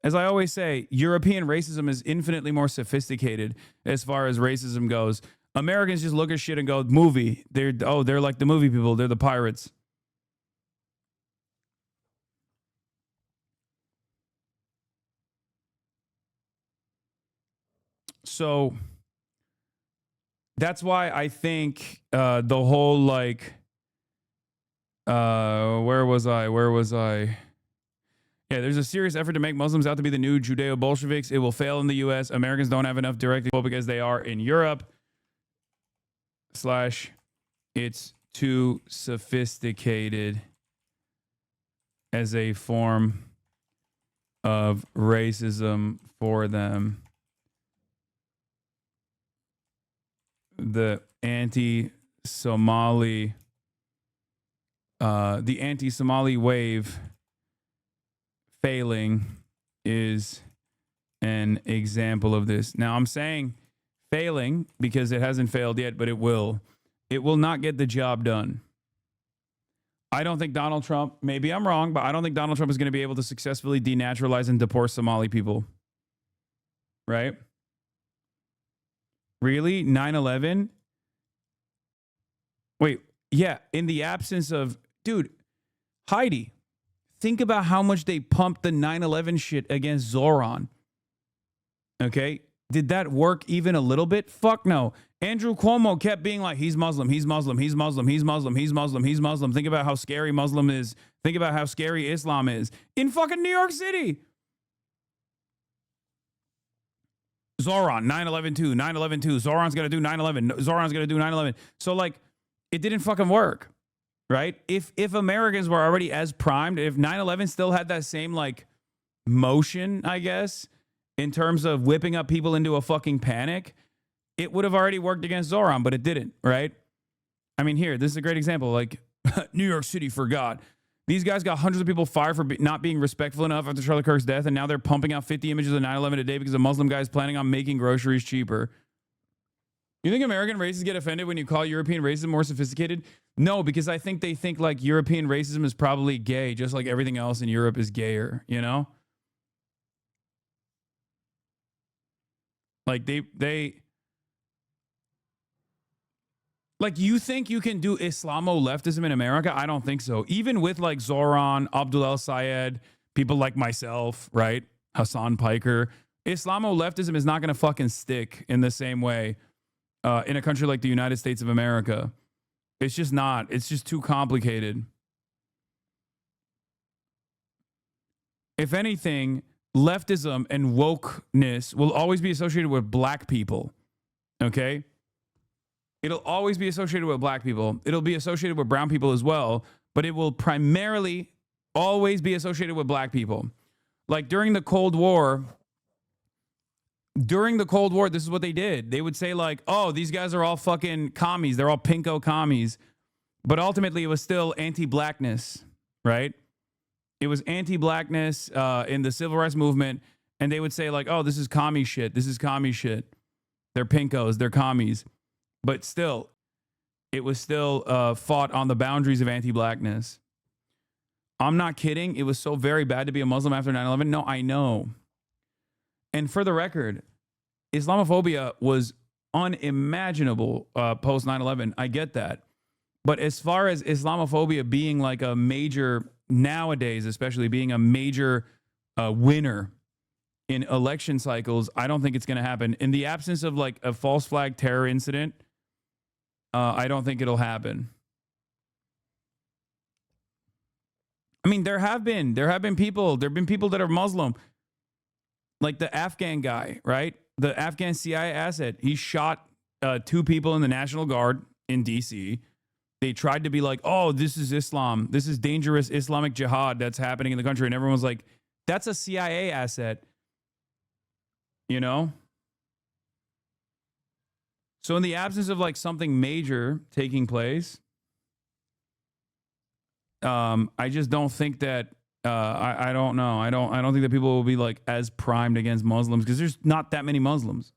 As I always say, European racism is infinitely more sophisticated as far as racism goes. Americans just look at shit and go, movie. They're like the movie people. They're the pirates. So that's why I think the whole like, where was I? Yeah, there's a serious effort to make Muslims out to be the new Judeo-Bolsheviks. It will fail in the U.S. Americans don't have enough direct people because they are in Europe. / it's too sophisticated as a form of racism for them. The anti-Somali wave failing is an example of this. Now, I'm saying failing because it hasn't failed yet, but it will. It will not get the job done. I don't think Donald Trump, maybe I'm wrong, but I don't think Donald Trump is going to be able to successfully denaturalize and deport Somali people. Right? Really? 9/11? Wait, yeah, in the absence of, dude, Heidi, think about how much they pumped the 9/11 shit against Zoran. Okay? Did that work even a little bit? Fuck no. Andrew Cuomo kept being like, he's Muslim, he's Muslim, he's Muslim, he's Muslim, he's Muslim, he's Muslim. Think about how scary Muslim is. Think about how scary Islam is. In fucking New York City. Zoran, 9/11 2, 9/11 2. Zoran's going to do 9/11. Zoran's going to do 9/11. So, like, it didn't fucking work, right? If Americans were already as primed, if 9/11 still had that same, like, motion, I guess, in terms of whipping up people into a fucking panic, it would have already worked against Zoran, but it didn't, right? I mean, here, this is a great example. Like, New York City forgot. These guys got hundreds of people fired for not being respectful enough after Charlie Kirk's death, and now they're pumping out 50 images of 9/11 a day because a Muslim guy is planning on making groceries cheaper. You think American racists get offended when you call European racism more sophisticated? No, because I think they think, like, European racism is probably gay, just like everything else in Europe is gayer, you know? Like, they like, you think you can do Islamo-leftism in America? I don't think so. Even with, like, Zoran, Abdul El-Sayed, people like myself, right? Hasan Piker. Islamo-leftism is not going to fucking stick in the same way in a country like the United States of America. It's just not. It's just too complicated. If anything, leftism and wokeness will always be associated with black people, okay? It'll always be associated with black people. It'll be associated with brown people as well, but it will primarily always be associated with black people. Like during the Cold War, this is what they did. They would say, like, oh, these guys are all fucking commies. They're all pinko commies. But ultimately, it was still anti-blackness, right? It was anti-blackness in the civil rights movement. And they would say, like, oh, this is commie shit. This is commie shit. They're pinkos. They're commies. But still, it was still fought on the boundaries of anti-blackness. I'm not kidding. It was so very bad to be a Muslim after 9/11. No, I know. And for the record, Islamophobia was unimaginable post 9/11. I get that. But as far as Islamophobia being like a major, nowadays especially, being a major winner in election cycles, I don't think it's going to happen. In the absence of like a false flag terror incident, I don't think it'll happen. I mean, there have been people that are Muslim, like the Afghan guy, right? The Afghan CIA asset. He shot 2 people in the National Guard in DC. They tried to be like, oh, this is Islam. This is dangerous Islamic jihad that's happening in the country. And everyone was like, that's a CIA asset. You know? So in the absence of like something major taking place, I just don't think that I don't know. I don't think that people will be like as primed against Muslims because there's not that many Muslims.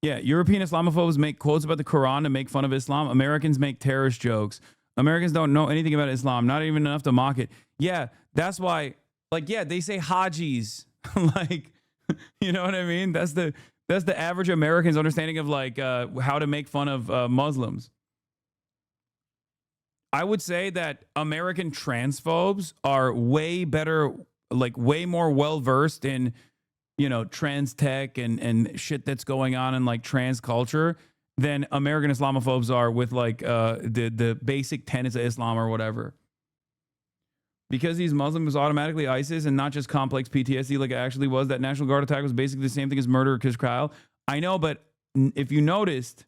Yeah, European Islamophobes make quotes about the Quran to make fun of Islam. Americans make terrorist jokes. Americans don't know anything about Islam, not even enough to mock it. Yeah, that's why, like, yeah, they say Hajis. Like, you know what I mean? That's the average American's understanding of like how to make fun of Muslims. I would say that American transphobes are way better, like way more well-versed in, you know, trans tech and shit that's going on in like trans culture than American Islamophobes are with like the basic tenets of Islam or whatever. Because these Muslims automatically ISIS and not just complex PTSD like it actually was. That National Guard attack was basically the same thing as murder or Kish Kyle. I know, but if you noticed,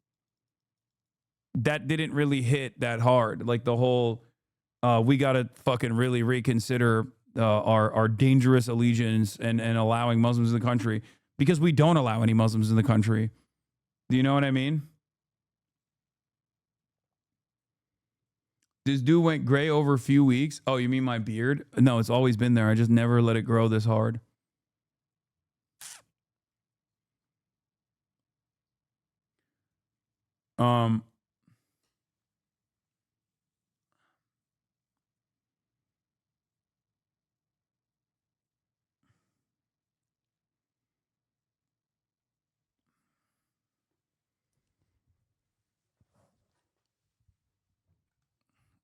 that didn't really hit that hard. Like the whole, we got to fucking really reconsider our dangerous allegiance and allowing Muslims in the country, because we don't allow any Muslims in the country. Do you know what I mean? This dude went gray over a few weeks. Oh, you mean my beard? No, it's always been there. I just never let it grow this hard.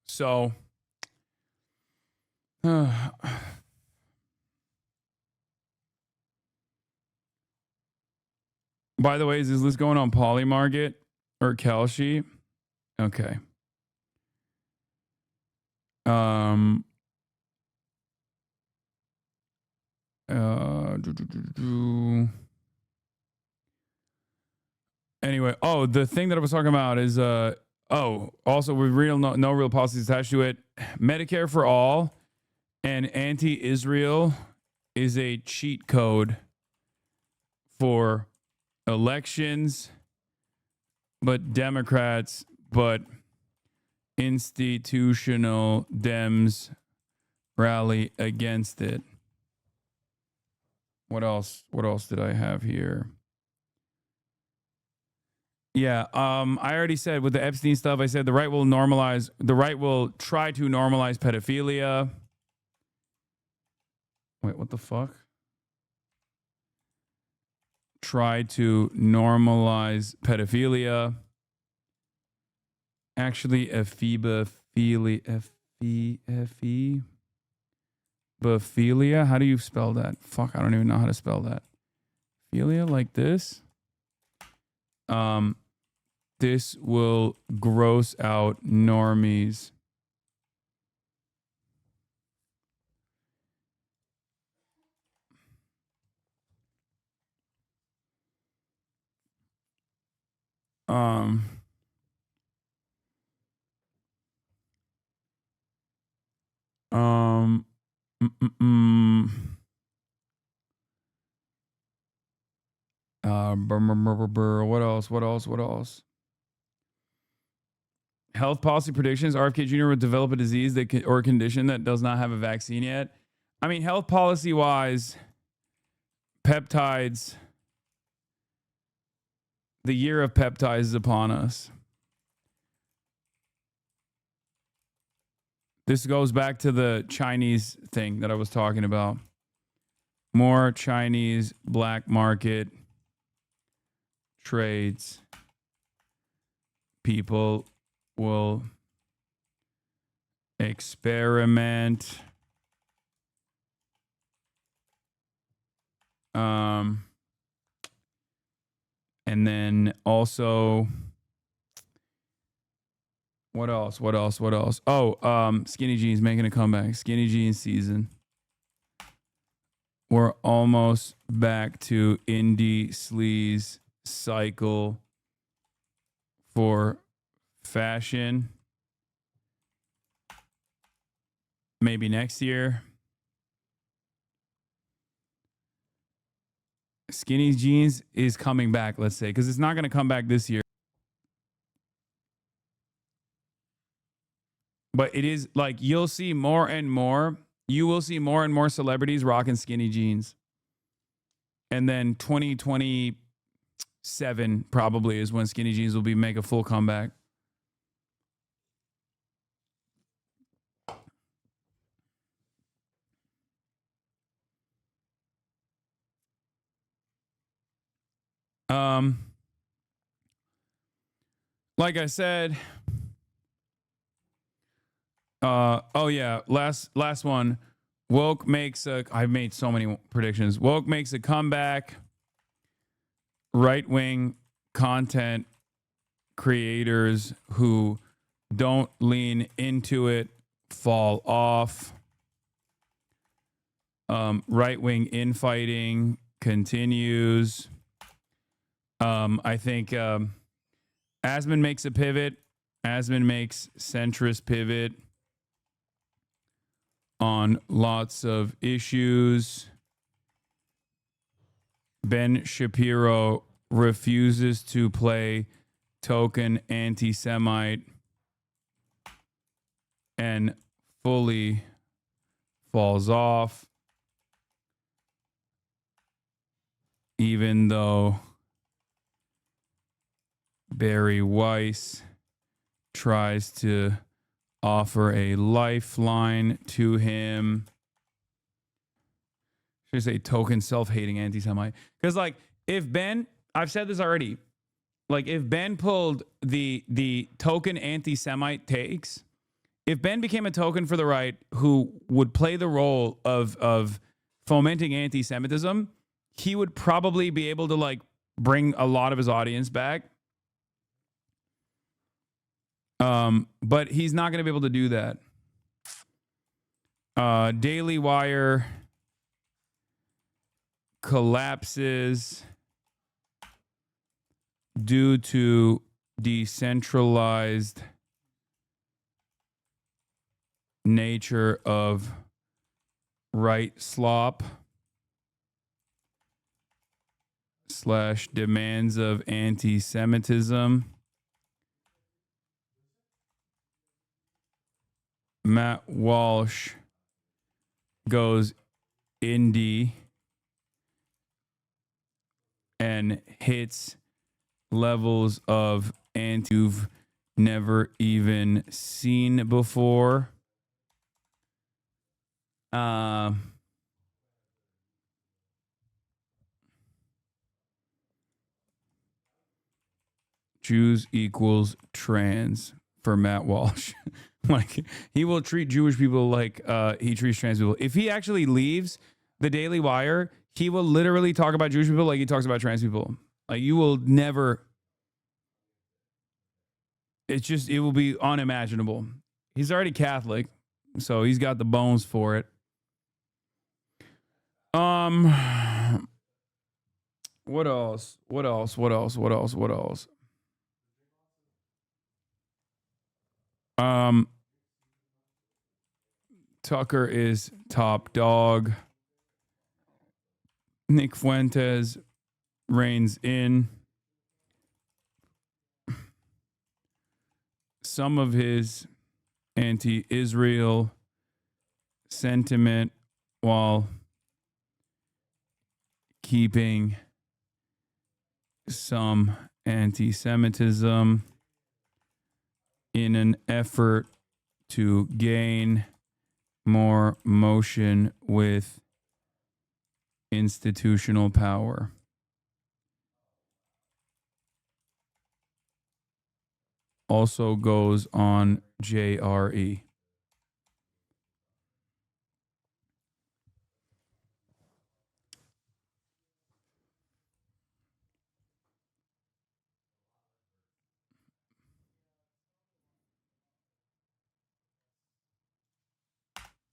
So by the way, is this list going on Polymarket or Kalshi? Okay. Anyway, the thing that I was talking about is also with no real policies attached to it. Medicare for all and anti-Israel is a cheat code for elections, but Democrats, but institutional Dems rally against it. What else did I have here? Yeah, I already said with the Epstein stuff, I said the right will try to normalize pedophilia. Wait, what the fuck? Try to normalize pedophilia. Actually, ephebophilia. How do you spell that? Fuck, I don't even know how to spell that. Philia like this. This will gross out normies. What else? Health policy predictions. RFK Jr. would develop a disease or a condition that does not have a vaccine yet. I mean, health policy wise, peptides. The year of peptides is upon us. This goes back to the Chinese thing that I was talking about. More Chinese black market trades. People will experiment. And then also, what else? Oh, skinny jeans making a comeback. Skinny jeans season. We're almost back to indie sleaze cycle for fashion. Maybe next year. Skinny jeans is coming back, let's say, because it's not going to come back this year. But it is like you'll see more and more. You will see more and more celebrities rocking skinny jeans. And then 2027 probably is when skinny jeans will make a full comeback. Like I said, oh yeah, last one. Woke makes I've made so many predictions. Woke makes a comeback. Right-wing content creators who don't lean into it fall off. Right-wing infighting continues. I think Asman makes a pivot. Asman makes centrist pivot on lots of issues. Ben Shapiro refuses to play token anti-Semite. and fully falls off, even though Barry Weiss tries to offer a lifeline to him. Should I say token self-hating anti-Semite? Because like if Ben, I've said this already, like if Ben pulled the token anti-Semite takes, if Ben became a token for the right who would play the role of fomenting anti-Semitism, he would probably be able to like bring a lot of his audience back. But he's not going to be able to do that. Daily Wire collapses due to decentralized nature of right slop / demands of anti-Semitism. Matt Walsh goes indie and hits levels of anti you've never even seen before. Jews equals trans for Matt Walsh. Like he will treat Jewish people like he treats trans people. If he actually leaves the Daily Wire, he will literally talk about Jewish people like he talks about trans people. Like you will never. It will be unimaginable. He's already Catholic, so he's got the bones for it. What else? Tucker is top dog. Nick Fuentes reigns in. Some of his anti-Israel sentiment while keeping some anti-Semitism in an effort to gain more motion with institutional power. Also goes on JRE.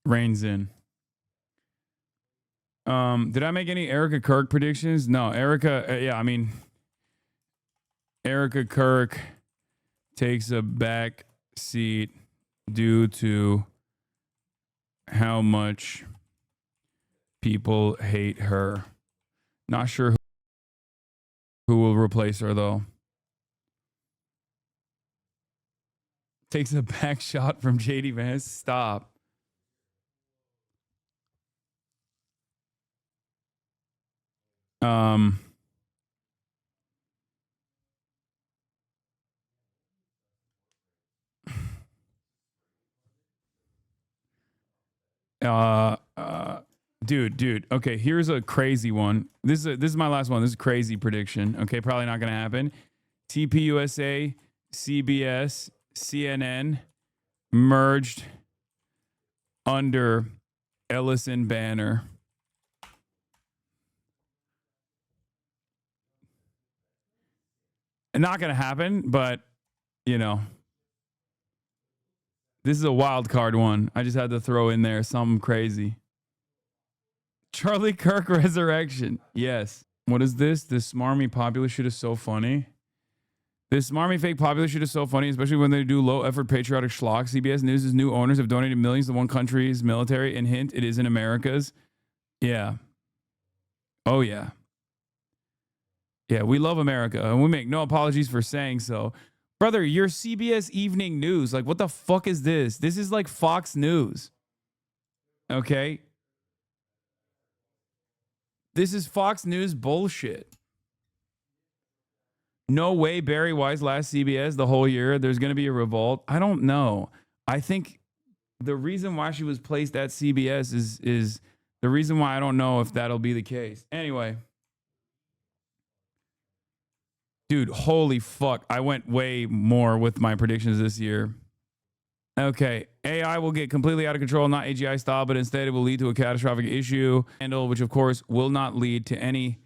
Reigns in. Did I make any Erica Kirk predictions? No, Erica. Yeah, I mean, Erica Kirk takes a back seat due to how much people hate her. Not sure who will replace her though. Takes a back shot from JD Vance. Stop. Dude. Okay, here's a crazy one. This is my last one. This is a crazy prediction. Okay, probably not gonna happen. TPUSA, CBS, CNN merged under Ellison banner. Not gonna happen, but you know. This is a wild card one. I just had to throw in there something crazy. Charlie Kirk resurrection. Yes. What is this? This smarmy popular shit is so funny. This smarmy fake popular shit is so funny, especially when they do low effort patriotic schlock. CBS News' new owners have donated millions to one country's military, and hint, it isn't America's. Yeah. Oh, yeah. Yeah, we love America, and we make no apologies for saying so. Brother, you're CBS Evening News. Like, what the fuck is this? This is like Fox News. Okay? This is Fox News bullshit. No way Barry White's last CBS the whole year. There's going to be a revolt. I don't know. I think the reason why she was placed at CBS is the reason why I don't know if that'll be the case. Anyway. Dude, holy fuck. I went way more with my predictions this year. Okay. AI will get completely out of control, not AGI style, but instead it will lead to a catastrophic issue, which of course will not lead to any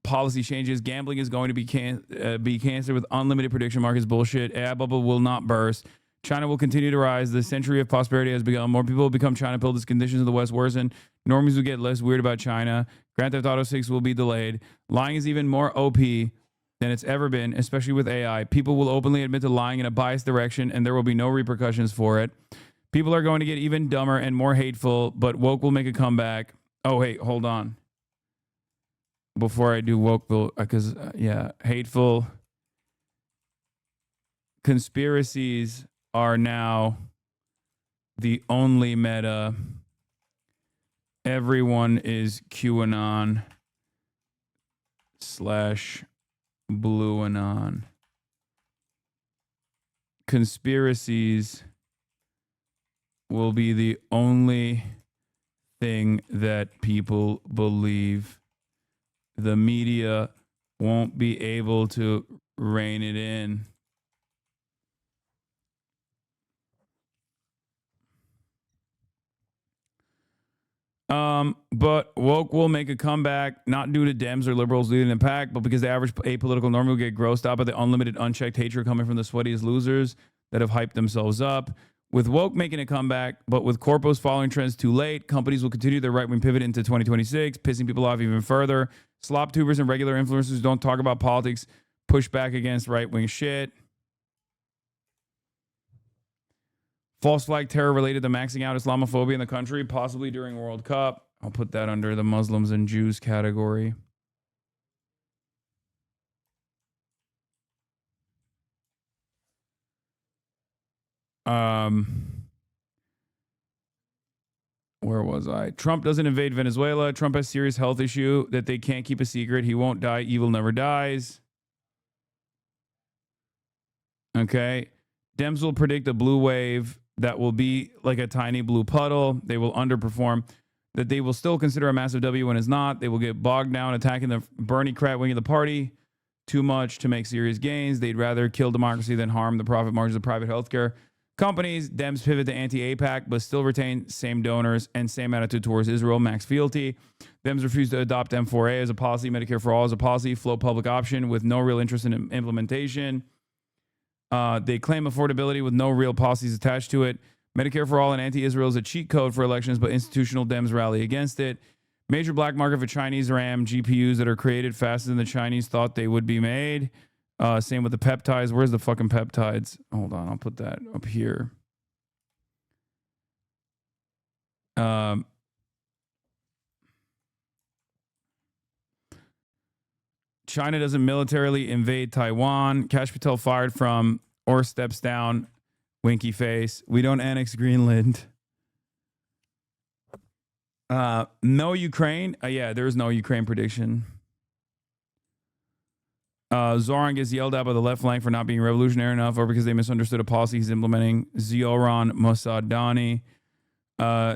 policy changes. Gambling is going to be canceled with unlimited prediction markets bullshit. AI bubble will not burst. China will continue to rise. The century of prosperity has begun. More people will become China pilled as conditions in the West worsen. Normies will get less weird about China. Grand Theft Auto 6 will be delayed. Lying is even more OP than it's ever been, especially with AI. People will openly admit to lying in a biased direction, and there will be no repercussions for it. People are going to get even dumber and more hateful, but woke will make a comeback. Oh, hey, hold on. Before I do woke, because, hateful conspiracies are now the only meta. Everyone is QAnon / Blue Anon. Conspiracies will be the only thing that people believe. The media won't be able to rein it in. But woke will make a comeback, not due to Dems or liberals leading the pack, but because the average apolitical normie will get grossed out by the unlimited, unchecked hatred coming from the sweatiest losers that have hyped themselves up. With woke making a comeback, but with corpos following trends too late, companies will continue their right-wing pivot into 2026, pissing people off even further. Slop tubers and regular influencers don't talk about politics, push back against right-wing shit. False flag terror related to maxing out Islamophobia in the country, possibly during World Cup. I'll put that under the Muslims and Jews category. Where was I? Trump doesn't invade Venezuela. Trump has serious health issue that they can't keep a secret. He won't die. Evil never dies. Okay. Dems will predict a blue wave that will be like a tiny blue puddle. They will underperform. That they will still consider a massive W when it's not. They will get bogged down attacking the Bernie crap wing of the party too much to make serious gains. They'd rather kill democracy than harm the profit margins of private healthcare companies. Dems pivot to anti-APAC, but still retain same donors and same attitude towards Israel. Max fealty. Dems refuse to adopt M4A as a policy. Medicare for all as a policy. Flow public option with no real interest in implementation. They claim affordability with no real policies attached to it. Medicare for all and anti-Israel is a cheat code for elections, but institutional Dems rally against it. Major black market for Chinese RAM GPUs that are created faster than the Chinese thought they would be made. Same with the peptides. Where's the fucking peptides? Hold on, I'll put that up here. China doesn't militarily invade Taiwan. Kash Patel fired from or steps down. Winky face. We don't annex Greenland. No Ukraine. Yeah, there's no Ukraine prediction. Zoran gets yelled at by the left flank for not being revolutionary enough or because they misunderstood a policy he's implementing. Zoran Mossadani.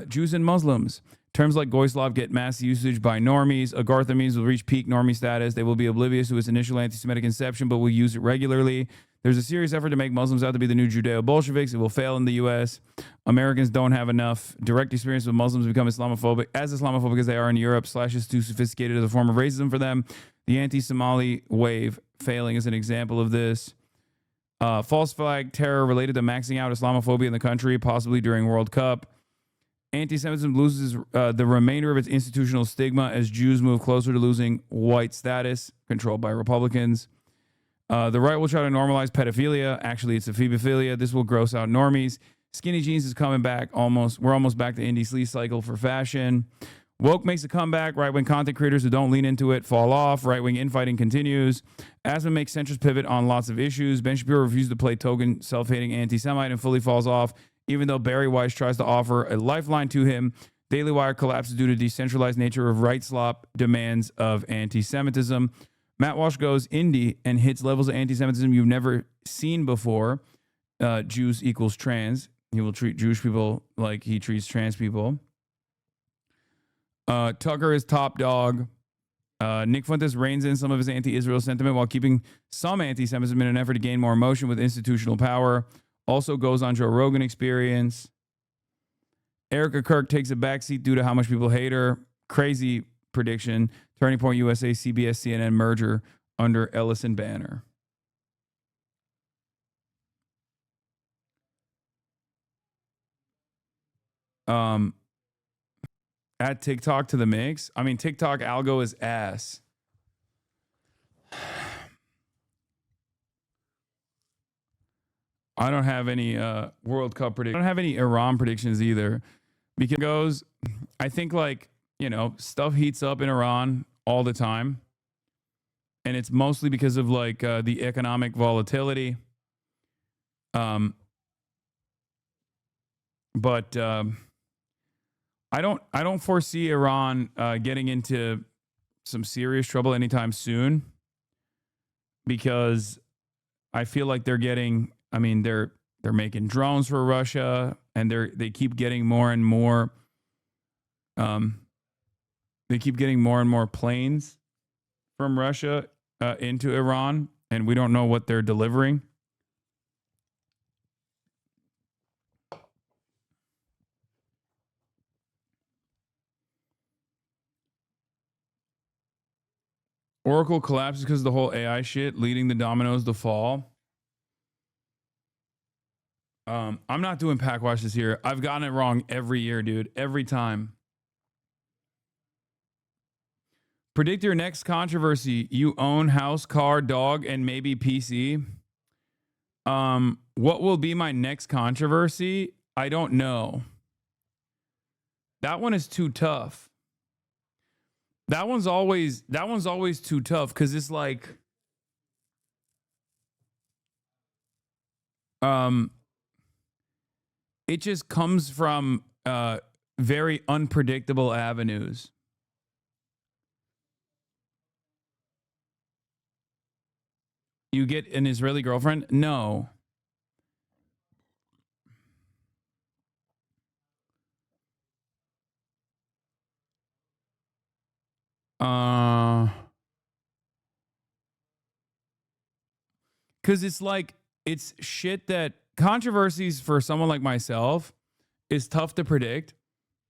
Jews and Muslims. Terms like Goyslav get mass usage by normies. Agarthames will reach peak normie status. They will be oblivious to its initial anti-Semitic inception, but will use it regularly. There's a serious effort to make Muslims out to be the new Judeo-Bolsheviks. It will fail in the U.S. Americans don't have enough direct experience with Muslims become as Islamophobic as they are in Europe. Slash is too sophisticated as a form of racism for them. The anti-Somali wave failing is an example of this. False flag terror related to maxing out Islamophobia in the country, possibly during World Cup. Anti-Semitism loses the remainder of its institutional stigma as Jews move closer to losing white status, controlled by Republicans. The right will try to normalize pedophilia. Actually, it's ephebophilia. This will gross out normies. Skinny jeans is coming back almost. We're almost back to indie sleaze cycle for fashion. Woke makes a comeback. Right-wing content creators who don't lean into it fall off. Right-wing infighting continues. Asma makes centrist pivot on lots of issues. Ben Shapiro refuses to play token self-hating anti-Semite and fully falls off, even though Barry Weiss tries to offer a lifeline to him. Daily Wire collapses due to decentralized nature of right slop demands of anti-Semitism. Matt Walsh goes indie and hits levels of anti-Semitism you've never seen before. Jews equals trans. He will treat Jewish people like he treats trans people. Tucker is top dog. Nick Fuentes reins in some of his anti-Israel sentiment while keeping some anti-Semitism in an effort to gain more emotion with institutional power. Also goes on Joe Rogan Experience. Erica Kirk takes a backseat due to how much people hate her. Crazy prediction. Turning Point USA, CBS, CNN merger under Ellison banner. Add TikTok to the mix. I mean, TikTok algo is ass. I don't have any World Cup predictions. I don't have any Iran predictions either. Because I think, like, you know, stuff heats up in Iran all the time. And it's mostly because of, like, the economic volatility. But I don't foresee Iran getting into some serious trouble anytime soon, because I feel like they're getting, I mean, they're making drones for Russia, and they keep getting more and more planes from Russia into Iran, and we don't know what they're delivering. Oracle collapses because of the whole AI shit, leading the dominoes to fall. I'm not doing pack watches here. I've gotten it wrong every year, dude. Every time. Predict your next controversy. You own house, car, dog, and maybe PC. What will be my next controversy? I don't know. That one is too tough. That one's always too tough, because it's like it just comes from very unpredictable avenues. You get an Israeli girlfriend? No. Because it's like, it's shit that controversies for someone like myself is tough to predict,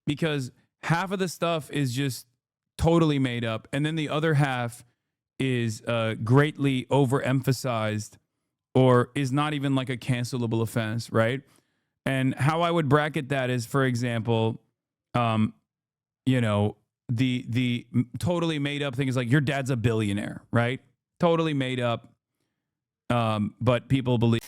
because half of the stuff is just totally made up, and then the other half is greatly overemphasized or is not even like a cancelable offense, right? And how I would bracket that is, for example, you know, the totally made up thing is like, your dad's a billionaire, right? Totally made up, but people believe.